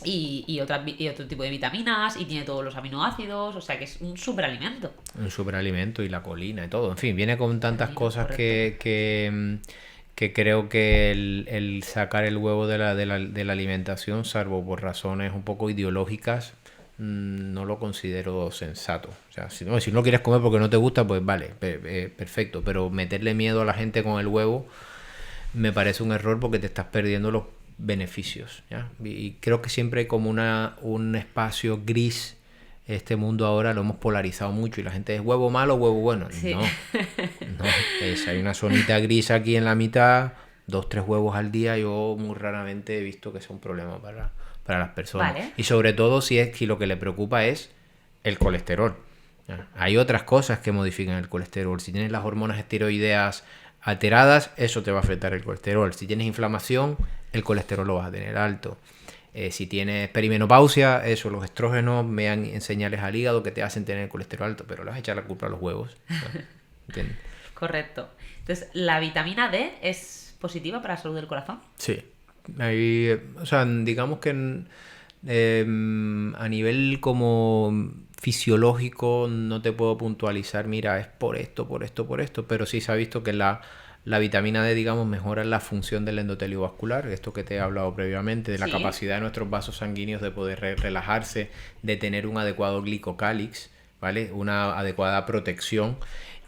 Speaker 2: Y otro tipo de vitaminas, y tiene todos los aminoácidos, o sea que es un superalimento.
Speaker 1: Un superalimento y la colina y todo. En fin, viene con tantas
Speaker 2: Colina,
Speaker 1: cosas
Speaker 2: correcto.
Speaker 1: que creo que el sacar el huevo de la alimentación, salvo por razones un poco ideológicas, no lo considero sensato. O sea, si no lo quieres comer porque no te gusta, pues vale, perfecto. Pero meterle miedo a la gente con el huevo me parece un error porque te estás perdiendo los beneficios, ¿ya? Y creo que siempre hay como un espacio gris. Este mundo ahora lo hemos polarizado mucho y la gente es huevo malo, huevo bueno.
Speaker 2: Sí.
Speaker 1: No, hay una zonita gris aquí en la mitad, 2-3 huevos al día. Yo muy raramente he visto que sea un problema para las personas.
Speaker 2: Vale.
Speaker 1: Y sobre todo si lo que le preocupa es el colesterol. ¿Ya? Hay otras cosas que modifican el colesterol. Si tienes las hormonas esteroideas alteradas, eso te va a afectar el colesterol. Si tienes inflamación, el colesterol lo vas a tener alto. Si tienes perimenopausia, eso, los estrógenos me dan señales al hígado que te hacen tener el colesterol alto, pero le vas a echar la culpa a los huevos, ¿no? ¿Entiendes?
Speaker 2: Correcto. Entonces, ¿la vitamina D es positiva para la salud del corazón?
Speaker 1: Sí. O sea, digamos que a nivel como fisiológico no te puedo puntualizar, mira, es por esto, pero sí se ha visto que la vitamina D, digamos, mejora la función del endotelio vascular, esto que te he hablado previamente, de la
Speaker 2: Sí.
Speaker 1: capacidad de nuestros vasos sanguíneos de poder relajarse, de tener un adecuado glicocálix, ¿vale? Una adecuada protección.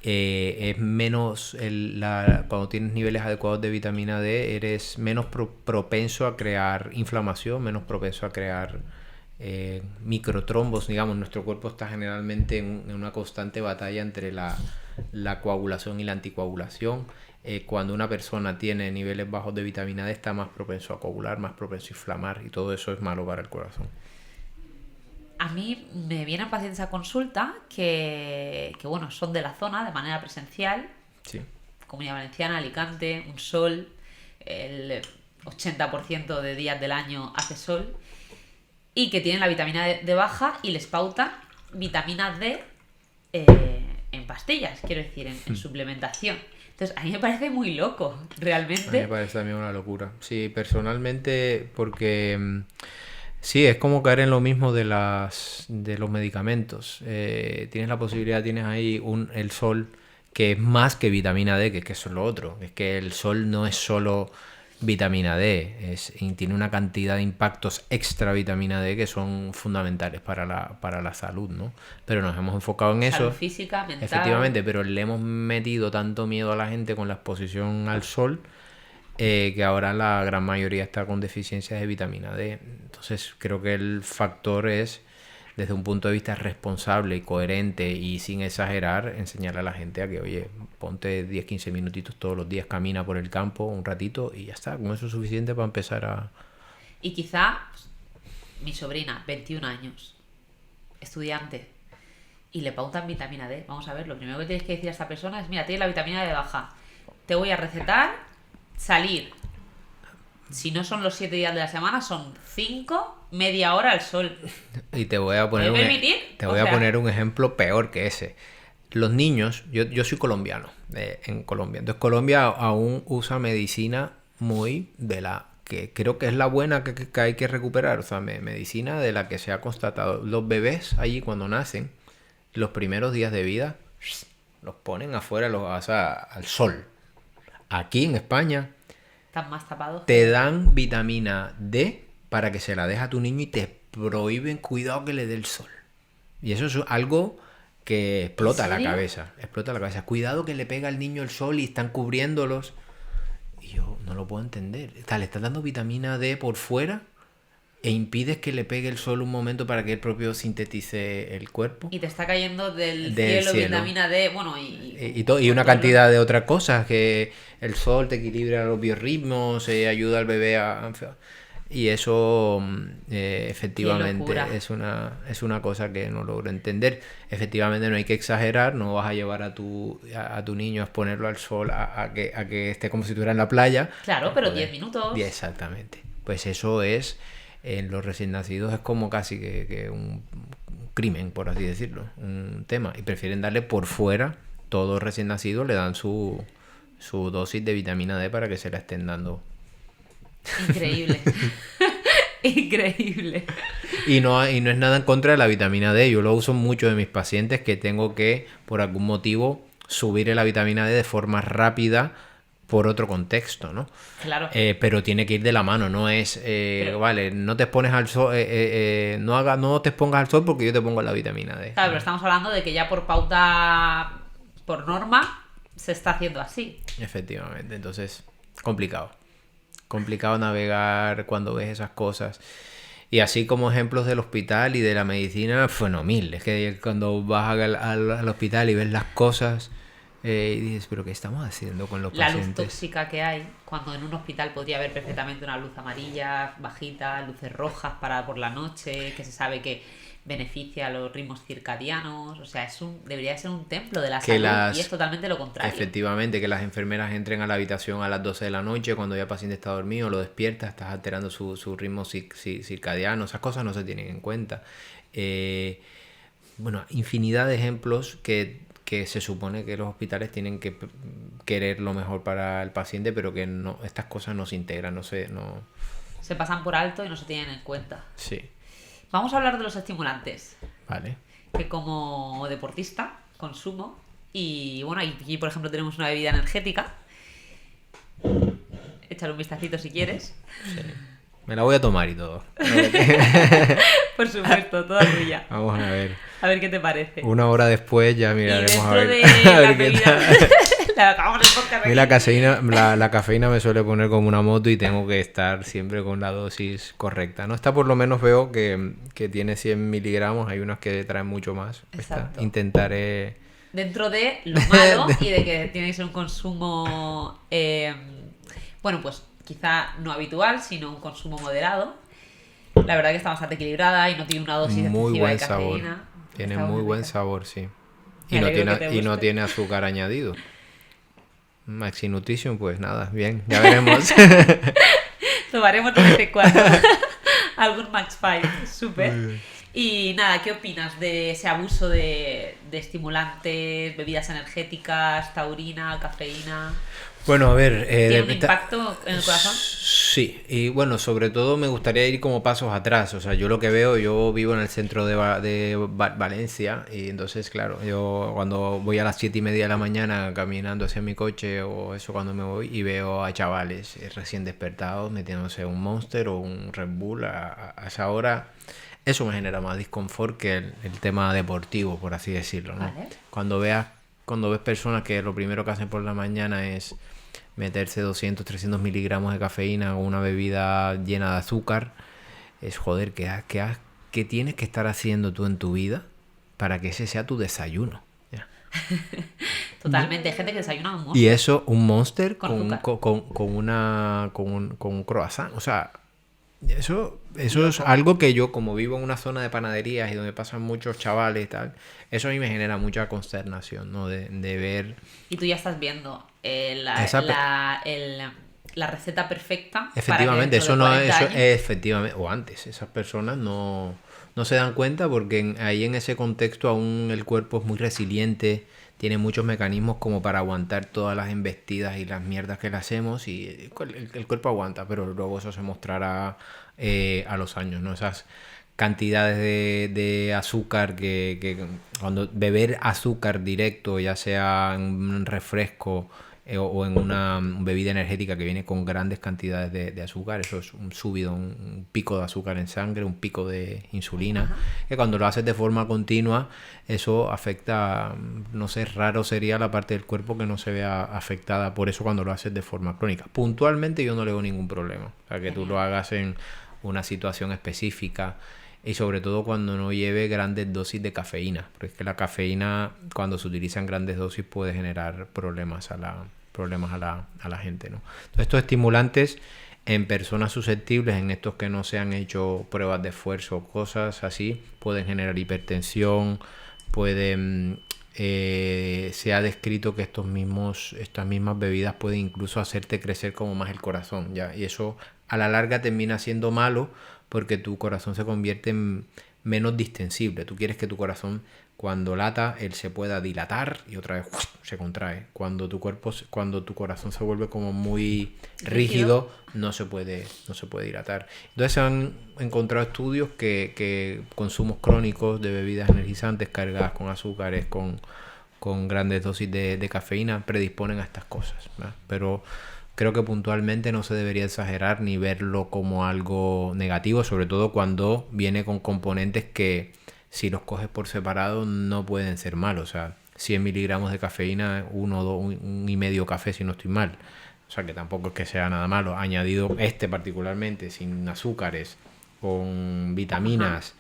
Speaker 1: Es menos, cuando tienes niveles adecuados de vitamina D, eres menos propenso a crear inflamación, menos propenso a crear microtrombos, digamos. Nuestro cuerpo está generalmente en una constante batalla entre la coagulación y la anticoagulación. Cuando una persona tiene niveles bajos de vitamina D está más propenso a coagular, más propenso a inflamar, y todo eso es malo para el corazón.
Speaker 2: A mí me vienen pacientes a consulta que bueno, son de la zona de manera presencial.
Speaker 1: Sí.
Speaker 2: Comunidad Valenciana, Alicante, un sol, el 80% de días del año hace sol, y que tienen la vitamina D baja y les pautan vitamina D en pastillas, quiero decir, en suplementación. Entonces, a mí me parece muy loco, realmente.
Speaker 1: A mí me parece también una locura. Sí, personalmente, porque sí, es como caer en lo mismo de los medicamentos. Tienes la posibilidad, tienes ahí el sol, que es más que vitamina D, que eso es lo otro. Es que el sol no es solo vitamina D, y tiene una cantidad de impactos extra vitamina D que son fundamentales para la salud, ¿no? Pero nos hemos enfocado en eso.
Speaker 2: Salud física, mental.
Speaker 1: Efectivamente, pero le hemos metido tanto miedo a la gente con la exposición al sol, que ahora la gran mayoría está con deficiencias de vitamina D. Entonces creo que el factor es, desde un punto de vista responsable y coherente y sin exagerar, enseñarle a la gente a que, oye, ponte 10-15 minutitos todos los días, camina por el campo un ratito y ya está. Con eso es suficiente para empezar a...
Speaker 2: Y quizá mi sobrina, 21 años, estudiante, y le pautan vitamina D. Vamos a ver, lo primero que tienes que decir a esta persona es: mira, tienes la vitamina D baja, te voy a recetar salir. Si no son los 7 días de la semana, son 5, media hora al sol.
Speaker 1: Y te voy a poner, poner un ejemplo peor que ese. Los niños, yo soy colombiano, en Colombia. Entonces Colombia aún usa medicina muy de la que creo que es la buena que hay que recuperar. O sea, medicina de la que se ha constatado. Los bebés allí cuando nacen, los primeros días de vida, los ponen afuera, al sol. Aquí en España...
Speaker 2: Están más tapados.
Speaker 1: Te dan vitamina D para que se la dejes a tu niño y te prohíben, cuidado que le dé el sol. Y eso es algo que explota la cabeza. Explota la cabeza. Cuidado que le pega al niño el sol y están cubriéndolos. Y yo no lo puedo entender. Le estás dando vitamina D por fuera e impides que le pegue el sol un momento para que él propio sintetice el cuerpo.
Speaker 2: Y te está cayendo del cielo vitamina D, bueno,
Speaker 1: y una cantidad de otras cosas, que el sol te equilibra los biorritmos, ayuda al bebé a... Y eso efectivamente es una cosa que no logro entender. Efectivamente no hay que exagerar, no vas a llevar a tu niño a exponerlo al sol a que esté como si estuviera en la playa.
Speaker 2: Claro, pero 10 minutos.
Speaker 1: Exactamente. Pues eso es... En los recién nacidos es como casi que un crimen, por así decirlo, un tema. Y prefieren darle por fuera, todos recién nacidos le dan su dosis de vitamina D para que se la estén dando.
Speaker 2: Increíble. Increíble.
Speaker 1: Y no es nada en contra de la vitamina D. Yo lo uso mucho de mis pacientes que tengo que, por algún motivo, subir la vitamina D de forma rápida por otro contexto, ¿no?
Speaker 2: Claro.
Speaker 1: Pero tiene que ir de la mano, no es vale, no te expones al sol, no te expongas al sol porque yo te pongo la vitamina D.
Speaker 2: Claro, pero estamos hablando de que ya por pauta, por norma, se está haciendo así.
Speaker 1: Efectivamente, entonces, complicado navegar cuando ves esas cosas. Y así como ejemplos del hospital y de la medicina, bueno, mil. Es que cuando vas al hospital y ves las cosas... y dices, ¿pero qué estamos haciendo con los pacientes?
Speaker 2: La luz tóxica que hay, cuando en un hospital podría haber perfectamente una luz amarilla, bajita, luces rojas para por la noche, que se sabe que beneficia a los ritmos circadianos. O sea, debería ser un templo de la salud y es totalmente lo contrario.
Speaker 1: Efectivamente, que las enfermeras entren a la habitación a las 12 de la noche cuando ya el paciente está dormido, lo despiertas, estás alterando su ritmo circadiano. Esas cosas no se tienen en cuenta. Bueno, infinidad de ejemplos que se supone que los hospitales tienen que querer lo mejor para el paciente, pero que no, estas cosas no se integran, se
Speaker 2: pasan por alto y no se tienen en cuenta.
Speaker 1: Sí.
Speaker 2: Vamos a hablar de los estimulantes.
Speaker 1: Vale.
Speaker 2: Que como deportista consumo. Y bueno, aquí por ejemplo tenemos una bebida energética. Échale un vistacito si quieres.
Speaker 1: Sí. Me la voy a tomar y todo.
Speaker 2: Por supuesto, toda tuya.
Speaker 1: Vamos a ver.
Speaker 2: A ver qué te parece.
Speaker 1: Una hora después ya miraremos a ver.
Speaker 2: Y dentro de
Speaker 1: a ver
Speaker 2: las bebidas, La acabamos el podcast
Speaker 1: A mí
Speaker 2: aquí.
Speaker 1: la cafeína me suele poner como una moto y tengo que estar siempre con la dosis correcta, ¿no? Esta por lo menos veo que tiene 100 miligramos, hay unas que traen mucho más.
Speaker 2: Exacto.
Speaker 1: Intentaré...
Speaker 2: Dentro de lo malo y de que tiene que ser un consumo, bueno, pues quizá no habitual, sino un consumo moderado. La verdad que está bastante equilibrada y no tiene una dosis
Speaker 1: Muy
Speaker 2: excesiva de
Speaker 1: buen sabor.
Speaker 2: cafeína.
Speaker 1: Tiene
Speaker 2: Está
Speaker 1: muy buen
Speaker 2: rica.
Speaker 1: sabor, sí.
Speaker 2: Me
Speaker 1: Y no
Speaker 2: alegro que
Speaker 1: tiene,
Speaker 2: te
Speaker 1: y no
Speaker 2: guste.
Speaker 1: tiene azúcar añadido. Maxi Nutrition, pues nada, bien, ya veremos.
Speaker 2: Tomaremos de vez en cuando algún Max 5, súper. Y nada, ¿qué opinas de ese abuso de estimulantes, bebidas energéticas, taurina, cafeína?
Speaker 1: Bueno, a ver...
Speaker 2: ¿Tiene un impacto en el corazón?
Speaker 1: Sí, y bueno, sobre todo me gustaría ir como pasos atrás. O sea, yo lo que veo, yo vivo en el centro de Valencia y entonces, claro, yo cuando voy a las 7:30 de la mañana caminando hacia mi coche o eso cuando me voy y veo a chavales recién despertados metiéndose un Monster o un Red Bull a esa hora, eso me genera más disconfort que el tema deportivo, por así decirlo, ¿no?
Speaker 2: Vale.
Speaker 1: Cuando ves personas que lo primero que hacen por la mañana es meterse 200, 300 miligramos de cafeína o una bebida llena de azúcar, es joder, ¿qué tienes que estar haciendo tú en tu vida para que ese sea tu desayuno? Ya.
Speaker 2: Totalmente. Hay gente que desayuna un
Speaker 1: Y eso, un Monster
Speaker 2: Con
Speaker 1: con,
Speaker 2: azúcar.
Speaker 1: con un croissant. O sea, eso es algo que yo, como vivo en una zona de panaderías y donde pasan muchos chavales y tal, eso a mí me genera mucha consternación, ¿no? De ver...
Speaker 2: Y tú ya estás viendo la receta perfecta.
Speaker 1: Efectivamente,
Speaker 2: para que
Speaker 1: eso
Speaker 2: dentro
Speaker 1: no
Speaker 2: de
Speaker 1: es,
Speaker 2: 40
Speaker 1: eso,
Speaker 2: años,
Speaker 1: efectivamente, o antes, esas personas no se dan cuenta porque ahí en ese contexto aún el cuerpo es muy resiliente, tiene muchos mecanismos como para aguantar todas las embestidas y las mierdas que le hacemos y el cuerpo aguanta, pero luego eso se mostrará a los años, ¿no? Esas cantidades de azúcar que cuando beber azúcar directo, ya sea en un refresco o en una bebida energética que viene con grandes cantidades de azúcar, eso es un subido, un pico de azúcar en sangre, un pico de insulina,
Speaker 2: Ajá.
Speaker 1: que cuando lo haces de forma continua, eso afecta, no sé, raro sería la parte del cuerpo que no se vea afectada por eso cuando lo haces de forma crónica. Puntualmente yo no le veo ningún problema, o sea, que tú lo hagas en una situación específica y sobre todo cuando no lleve grandes dosis de cafeína, porque es que la cafeína cuando se utiliza en grandes dosis puede generar problemas a la gente, ¿no? Entonces estos estimulantes en personas susceptibles, en estos que no se han hecho pruebas de esfuerzo o cosas así, pueden generar hipertensión, se ha descrito que estas mismas bebidas pueden incluso hacerte crecer como más el corazón, ¿ya? Y eso a la larga termina siendo malo porque tu corazón se convierte en menos distensible. Tú quieres que tu corazón, cuando lata, él se pueda dilatar y otra vez se contrae. Cuando tu corazón se vuelve como muy rígido, no se puede dilatar. Entonces se han encontrado estudios que consumos crónicos de bebidas energizantes cargadas con azúcares, con grandes dosis de cafeína, predisponen a estas cosas, ¿verdad? Pero creo que puntualmente no se debería exagerar ni verlo como algo negativo, sobre todo cuando viene con componentes que si los coges por separado no pueden ser malos. O sea, 100 miligramos de cafeína, 1,5 café si no estoy mal. O sea, que tampoco es que sea nada malo. Añadido particularmente, sin azúcares, con vitaminas,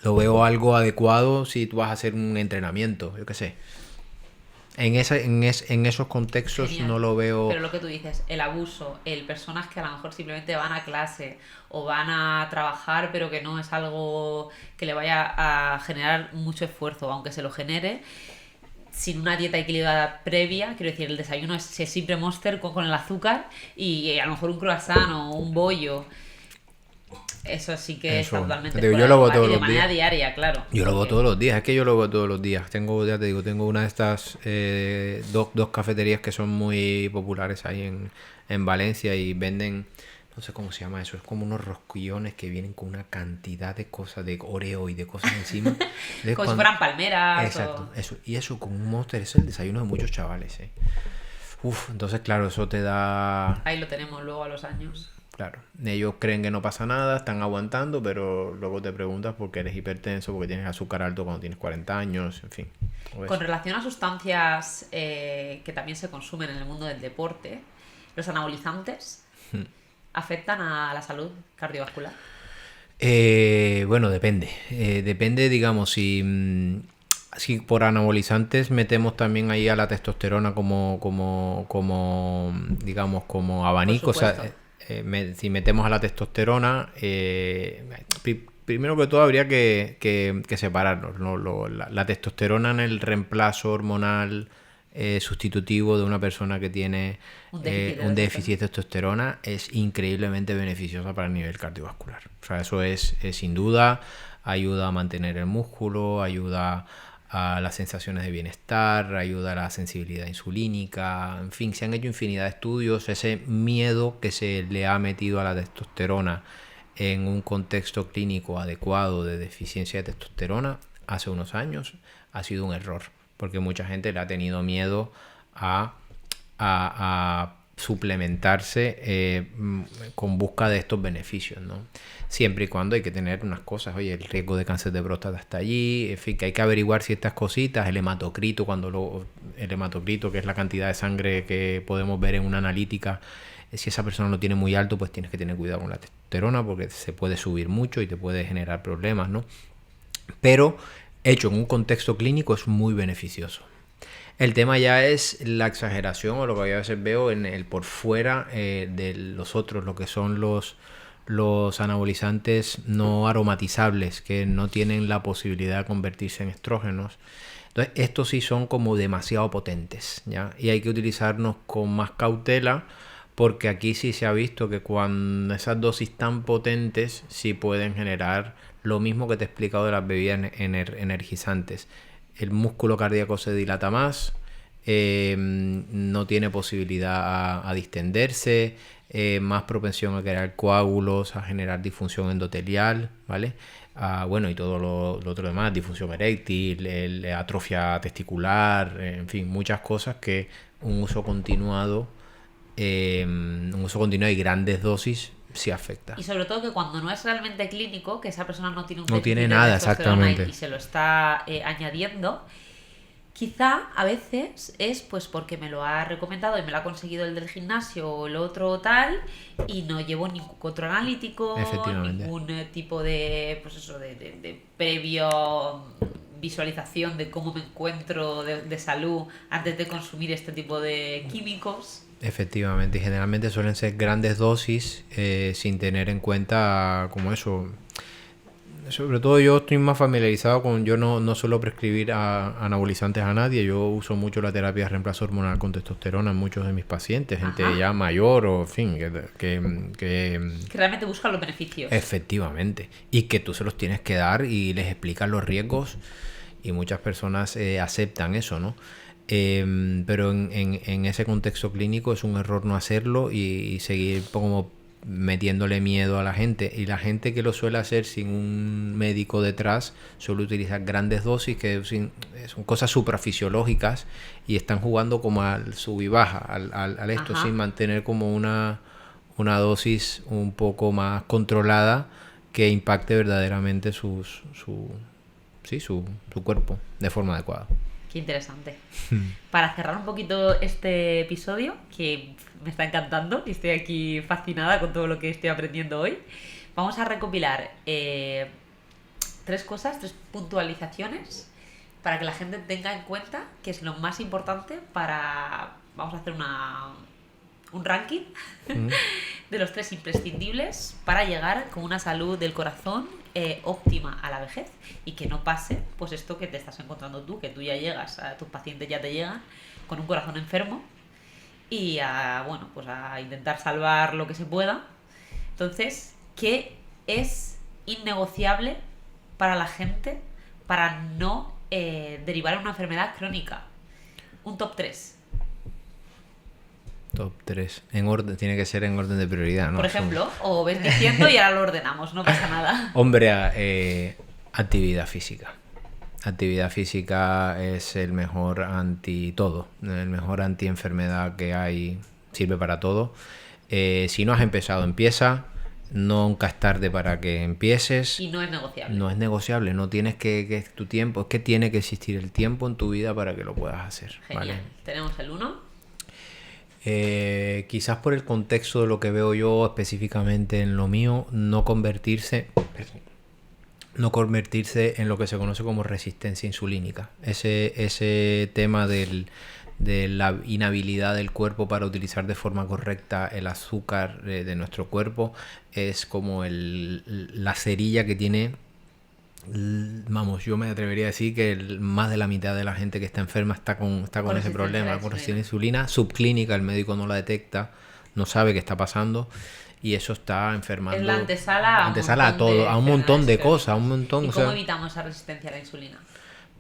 Speaker 1: lo veo algo adecuado si tú vas a hacer un entrenamiento, yo qué sé. En esos contextos
Speaker 2: Genial.
Speaker 1: no lo veo...
Speaker 2: Pero lo que tú dices, el abuso, el personas que a lo mejor simplemente van a clase o van a trabajar, pero que no es algo que le vaya a generar mucho esfuerzo, aunque se lo genere, sin una dieta equilibrada previa, quiero decir, el desayuno es siempre Monster con el azúcar y a lo mejor un croissant o un bollo. Eso sí que
Speaker 1: Eso.
Speaker 2: está totalmente
Speaker 1: Digo,
Speaker 2: fuera
Speaker 1: yo lo
Speaker 2: de
Speaker 1: hago
Speaker 2: lugar
Speaker 1: todos
Speaker 2: y de
Speaker 1: los
Speaker 2: manera
Speaker 1: días.
Speaker 2: diaria, claro.
Speaker 1: Yo lo hago
Speaker 2: Porque-
Speaker 1: todos los días, es que yo lo hago todos los días. Ya te digo, tengo una de estas dos cafeterías que son muy populares ahí en Valencia y venden, no sé cómo se llama eso, es como unos rosquillones que vienen con una cantidad de cosas, de Oreo y de cosas encima. Entonces,
Speaker 2: Como si fueran palmeras.
Speaker 1: Exacto, eso. Y eso con un Monster es el desayuno de muchos chavales, Uf, entonces claro, eso te da...
Speaker 2: Ahí lo tenemos luego a los años.
Speaker 1: Claro, ellos creen que no pasa nada, están aguantando, pero luego te preguntas por qué eres hipertenso, porque tienes azúcar alto cuando tienes 40 años, en fin.
Speaker 2: Con relación a sustancias que también se consumen en el mundo del deporte, los anabolizantes afectan a la salud cardiovascular.
Speaker 1: Bueno, depende. Depende, digamos, si por anabolizantes metemos también ahí a la testosterona digamos, como abanico. O sea, si metemos a la testosterona, primero que todo habría que separarnos, ¿no? La testosterona en el reemplazo hormonal sustitutivo de una persona que tiene un déficit de testosterona es increíblemente beneficiosa para el nivel cardiovascular. O sea, eso es sin duda, ayuda a mantener el músculo, ayuda a las sensaciones de bienestar, ayuda a la sensibilidad insulínica, en fin, se han hecho infinidad de estudios. Ese miedo que se le ha metido a la testosterona en un contexto clínico adecuado de deficiencia de testosterona hace unos años ha sido un error, porque mucha gente le ha tenido miedo a suplementarse con busca de estos beneficios, ¿no? Siempre y cuando hay que tener unas cosas, oye, el riesgo de cáncer de próstata está allí, en fin, que hay que averiguar ciertas cositas, el hematocrito, el hematocrito, que es la cantidad de sangre que podemos ver en una analítica, si esa persona lo tiene muy alto, pues tienes que tener cuidado con la testosterona, porque se puede subir mucho y te puede generar problemas, ¿no? Pero hecho en un contexto clínico es muy beneficioso. El tema ya es la exageración o lo que a veces veo en el por fuera de los otros, lo que son los anabolizantes no aromatizables, que no tienen la posibilidad de convertirse en estrógenos. Entonces, estos sí son como demasiado potentes, ¿ya? Y hay que utilizarnos con más cautela, porque aquí sí se ha visto que cuando esas dosis tan potentes sí pueden generar lo mismo que te he explicado de las bebidas energizantes. El músculo cardíaco se dilata más, no tiene posibilidad a distenderse, más propensión a crear coágulos, a generar disfunción endotelial, ¿vale? Bueno, y todo lo otro demás, disfunción eréctil, atrofia testicular, en fin, muchas cosas que un uso continuado y grandes dosis sí afecta.
Speaker 2: Y sobre todo que cuando no es realmente clínico, que esa persona no tiene un
Speaker 1: no tiene nada exactamente
Speaker 2: y se lo está añadiendo, quizá a veces es pues porque me lo ha recomendado y me lo ha conseguido el del gimnasio o el otro tal, y no llevo ningún otro analítico, ningún tipo de, pues eso, de previo visualización de cómo me encuentro de salud antes de consumir este tipo de químicos.
Speaker 1: Efectivamente, y generalmente suelen ser grandes dosis sin tener en cuenta como eso. Sobre todo yo estoy más familiarizado con... Yo no suelo prescribir anabolizantes a nadie. Yo uso mucho la terapia de reemplazo hormonal con testosterona en muchos de mis pacientes. Gente ya mayor o en fin, que
Speaker 2: realmente buscan los beneficios.
Speaker 1: Efectivamente. Y que tú se los tienes que dar y les explicas los riesgos. Y muchas personas aceptan eso, ¿no? Pero en ese contexto clínico es un error no hacerlo y seguir como metiéndole miedo a la gente, y la gente que lo suele hacer sin un médico detrás suele utilizar grandes dosis que son cosas suprafisiológicas y están jugando como al sub y baja al esto sin mantener como una dosis un poco más controlada que impacte verdaderamente su cuerpo de forma adecuada.
Speaker 2: Qué interesante. Para cerrar un poquito este episodio, que me está encantando y estoy aquí fascinada con todo lo que estoy aprendiendo hoy, vamos a recopilar 3 puntualizaciones para que la gente tenga en cuenta que es lo más importante para... Vamos a hacer un ranking de los 3 imprescindibles para llegar con una salud del corazón óptima a la vejez, y que no pase pues esto que te estás encontrando tú, que tú ya llegas, tus pacientes ya te llegan con un corazón enfermo y a intentar salvar lo que se pueda. Entonces, ¿qué es innegociable para la gente para no derivar en una enfermedad crónica? Un top 3.
Speaker 1: Top 3. En orden, tiene que ser en orden de prioridad, ¿no?
Speaker 2: Por ejemplo, o ves diciendo y ahora lo ordenamos, no pasa nada.
Speaker 1: Hombre, actividad física. Actividad física es el mejor anti todo, el mejor anti enfermedad que hay, sirve para todo. Si no has empezado, empieza. Nunca es tarde para que empieces.
Speaker 2: Y no es negociable.
Speaker 1: No es negociable, no tienes que tu tiempo, es que tiene que existir el tiempo en tu vida para que lo puedas hacer.
Speaker 2: Genial.
Speaker 1: ¿Vale?
Speaker 2: Tenemos el 1.
Speaker 1: Quizás por el contexto de lo que veo yo específicamente en lo mío, no convertirse en lo que se conoce como resistencia insulínica. Ese tema de la inhabilidad del cuerpo para utilizar de forma correcta el azúcar de nuestro cuerpo es como la cerilla que tiene, vamos, yo me atrevería a decir que más de la mitad de la gente que está enferma está con ese problema, con resistencia a insulina subclínica. El médico no la detecta, no sabe qué está pasando y eso está enfermando.
Speaker 2: Es la antesala
Speaker 1: a todo, a un montón de cosas, a un montón.
Speaker 2: ¿Y cómo evitamos esa resistencia a la insulina?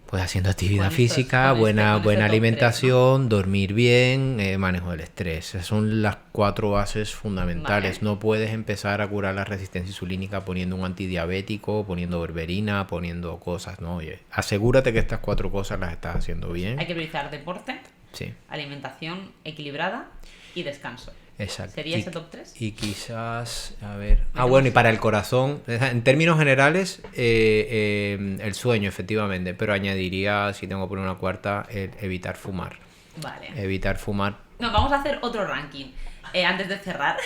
Speaker 1: Pues haciendo actividad física, buena alimentación, 3, ¿no? Dormir bien, manejo del estrés. Esas son las 4 bases fundamentales. Vale. No puedes empezar a curar la resistencia insulínica poniendo un antidiabético, poniendo berberina, poniendo cosas, ¿no? Oye, asegúrate que estas 4 cosas las estás haciendo bien.
Speaker 2: Hay que priorizar deporte,
Speaker 1: sí,
Speaker 2: alimentación equilibrada y descanso.
Speaker 1: Exacto.
Speaker 2: ¿Sería ese top 3?
Speaker 1: Y quizás, a ver... bueno, y para el corazón, en términos generales, el sueño, efectivamente, pero añadiría, si tengo que poner una cuarta, evitar fumar.
Speaker 2: Vale.
Speaker 1: Evitar fumar.
Speaker 2: No, vamos a hacer otro ranking, antes de cerrar.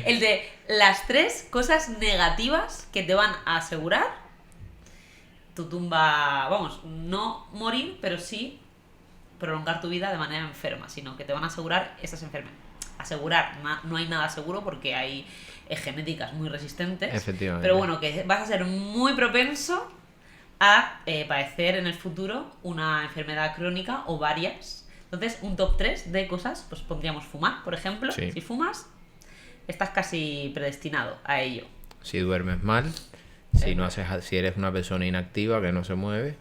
Speaker 2: El de las 3 cosas negativas que te van a asegurar tu tumba, vamos, no morir, pero sí prolongar tu vida de manera enferma, sino que te van a asegurar esas enfermedades. Asegurar, no hay nada seguro porque hay genéticas muy resistentes.
Speaker 1: Efectivamente.
Speaker 2: Pero bueno, que vas a ser muy propenso a padecer en el futuro una enfermedad crónica o varias. Entonces, un top 3 de cosas, pues pondríamos fumar, por ejemplo.
Speaker 1: Sí. Si
Speaker 2: fumas, estás casi predestinado a ello.
Speaker 1: Si duermes mal, si eres una persona inactiva que no se mueve,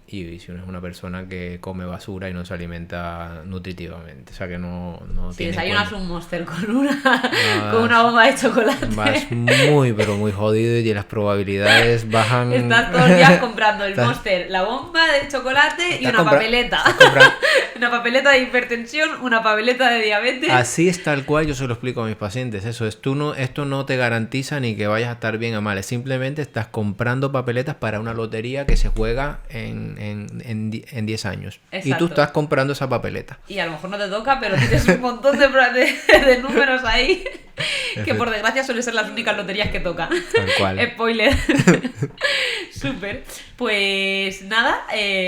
Speaker 1: y si uno es una persona que come basura y no se alimenta nutritivamente, o sea que no
Speaker 2: si
Speaker 1: tiene
Speaker 2: desayunas un Monster con una bomba de chocolate,
Speaker 1: vas muy pero muy jodido y las probabilidades bajan.
Speaker 2: Estás todos los días comprando el Monster, la bomba de chocolate y una papeleta. Una papeleta de hipertensión, una papeleta de diabetes.
Speaker 1: Así es tal cual yo se lo explico a mis pacientes. Esto no te garantiza ni que vayas a estar bien o mal. Simplemente estás comprando papeletas para una lotería que se juega en 10 años.
Speaker 2: Exacto.
Speaker 1: Y tú estás comprando esa papeleta.
Speaker 2: Y a lo mejor no te toca, pero tienes un montón de números ahí que por desgracia suelen ser las únicas loterías que tocan.
Speaker 1: Tal cual.
Speaker 2: Spoiler. Súper. Pues nada,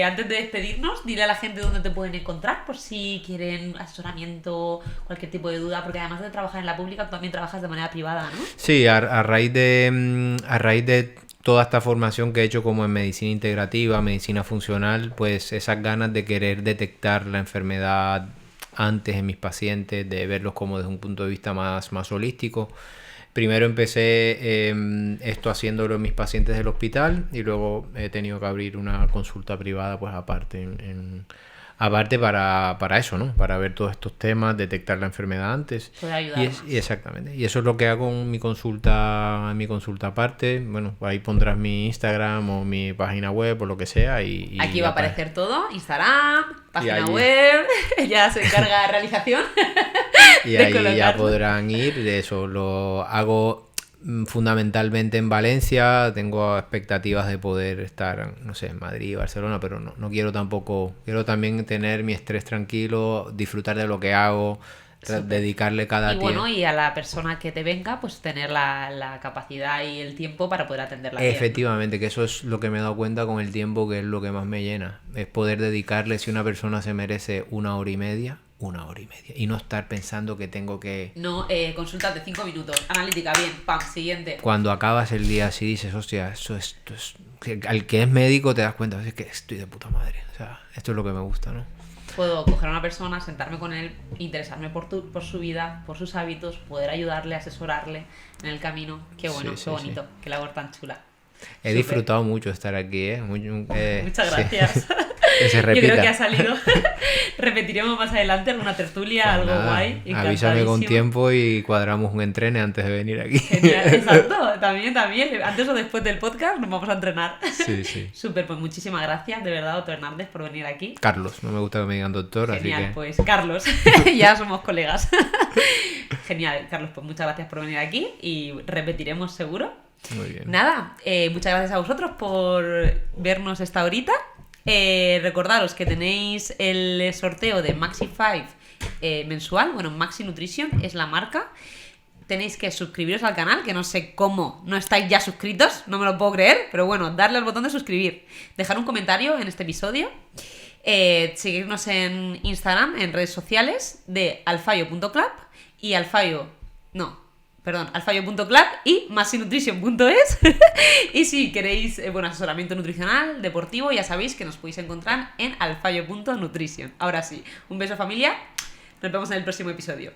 Speaker 2: antes de despedirnos, dile a la gente dónde te pueden encontrar por si quieren asesoramiento, cualquier tipo de duda, porque además de trabajar en la pública, tú también trabajas de manera privada, ¿no?
Speaker 1: Sí, a raíz de toda esta formación que he hecho como en medicina integrativa, medicina funcional, pues esas ganas de querer detectar la enfermedad antes en mis pacientes, de verlos como desde un punto de vista más holístico. Primero empecé esto haciéndolo en mis pacientes del hospital y luego he tenido que abrir una consulta privada pues aparte aparte para eso, ¿no? Para ver todos estos temas, detectar la enfermedad antes.
Speaker 2: Puede ayudar.
Speaker 1: Exactamente. Y eso es lo que hago en mi consulta aparte. Bueno, ahí pondrás mi Instagram o mi página web o lo que sea.
Speaker 2: Aquí va a aparecer todo. Instagram, página web. Ya se encarga de realización.
Speaker 1: Y ahí ya podrán ir. De eso lo hago fundamentalmente en Valencia. Tengo expectativas de poder estar, no sé, en Madrid, Barcelona, pero no quiero tampoco. Quiero también tener mi estrés tranquilo, disfrutar de lo que hago, dedicarle cada tiempo.
Speaker 2: Y bueno, y a la persona que te venga, pues tener la capacidad y el tiempo para poder atenderla bien.
Speaker 1: Efectivamente, que eso es lo que me he dado cuenta con el tiempo, que es lo que más me llena. Es poder dedicarle, si una persona se merece 1 hora y media, 1 hora y media. Y no estar pensando que tengo que...
Speaker 2: No, consultas de 5 minutos. Analítica, bien, pam, siguiente.
Speaker 1: Cuando acabas el día así dices, hostia, esto es... Al que es médico te das cuenta, es que estoy de puta madre. O sea, esto es lo que me gusta, ¿no?
Speaker 2: Puedo coger a una persona, sentarme con él, interesarme por su vida, por sus hábitos, poder ayudarle, asesorarle en el camino. Qué bueno, qué bonito, qué labor tan chula.
Speaker 1: He disfrutado mucho estar aquí,
Speaker 2: Muchas gracias.
Speaker 1: Sí. Que se
Speaker 2: Yo
Speaker 1: repita.
Speaker 2: creo que ha salido. Repetiremos más adelante alguna tertulia,
Speaker 1: Pues
Speaker 2: algo
Speaker 1: nada,
Speaker 2: guay.
Speaker 1: avísame con
Speaker 2: Encantadísimo.
Speaker 1: tiempo y cuadramos un entrene antes de venir aquí.
Speaker 2: Genial, exacto, también. Antes o después del podcast nos vamos a entrenar.
Speaker 1: Sí, sí.
Speaker 2: Súper, pues muchísimas gracias, de verdad, Otto Hernández, por venir aquí.
Speaker 1: Carlos, no me gusta que me digan doctor,
Speaker 2: Genial,
Speaker 1: así que...
Speaker 2: pues Carlos, ya somos colegas. Genial, Carlos, pues muchas gracias por venir aquí y repetiremos seguro.
Speaker 1: Muy bien.
Speaker 2: Nada, muchas gracias a vosotros por vernos esta horita. Recordaros que tenéis el sorteo de Maxi 5 mensual. Bueno, Maxi Nutrition es la marca. Tenéis que suscribiros al canal, que no sé cómo no estáis ya suscritos, no me lo puedo creer, pero bueno, darle al botón de suscribir, dejar un comentario en este episodio, seguirnos en Instagram, en redes sociales de alfayo.club y alfayo.club y maxinutrition.es. Y si queréis asesoramiento nutricional, deportivo, ya sabéis que nos podéis encontrar en alfayo.nutrition. Ahora sí, un beso familia, nos vemos en el próximo episodio.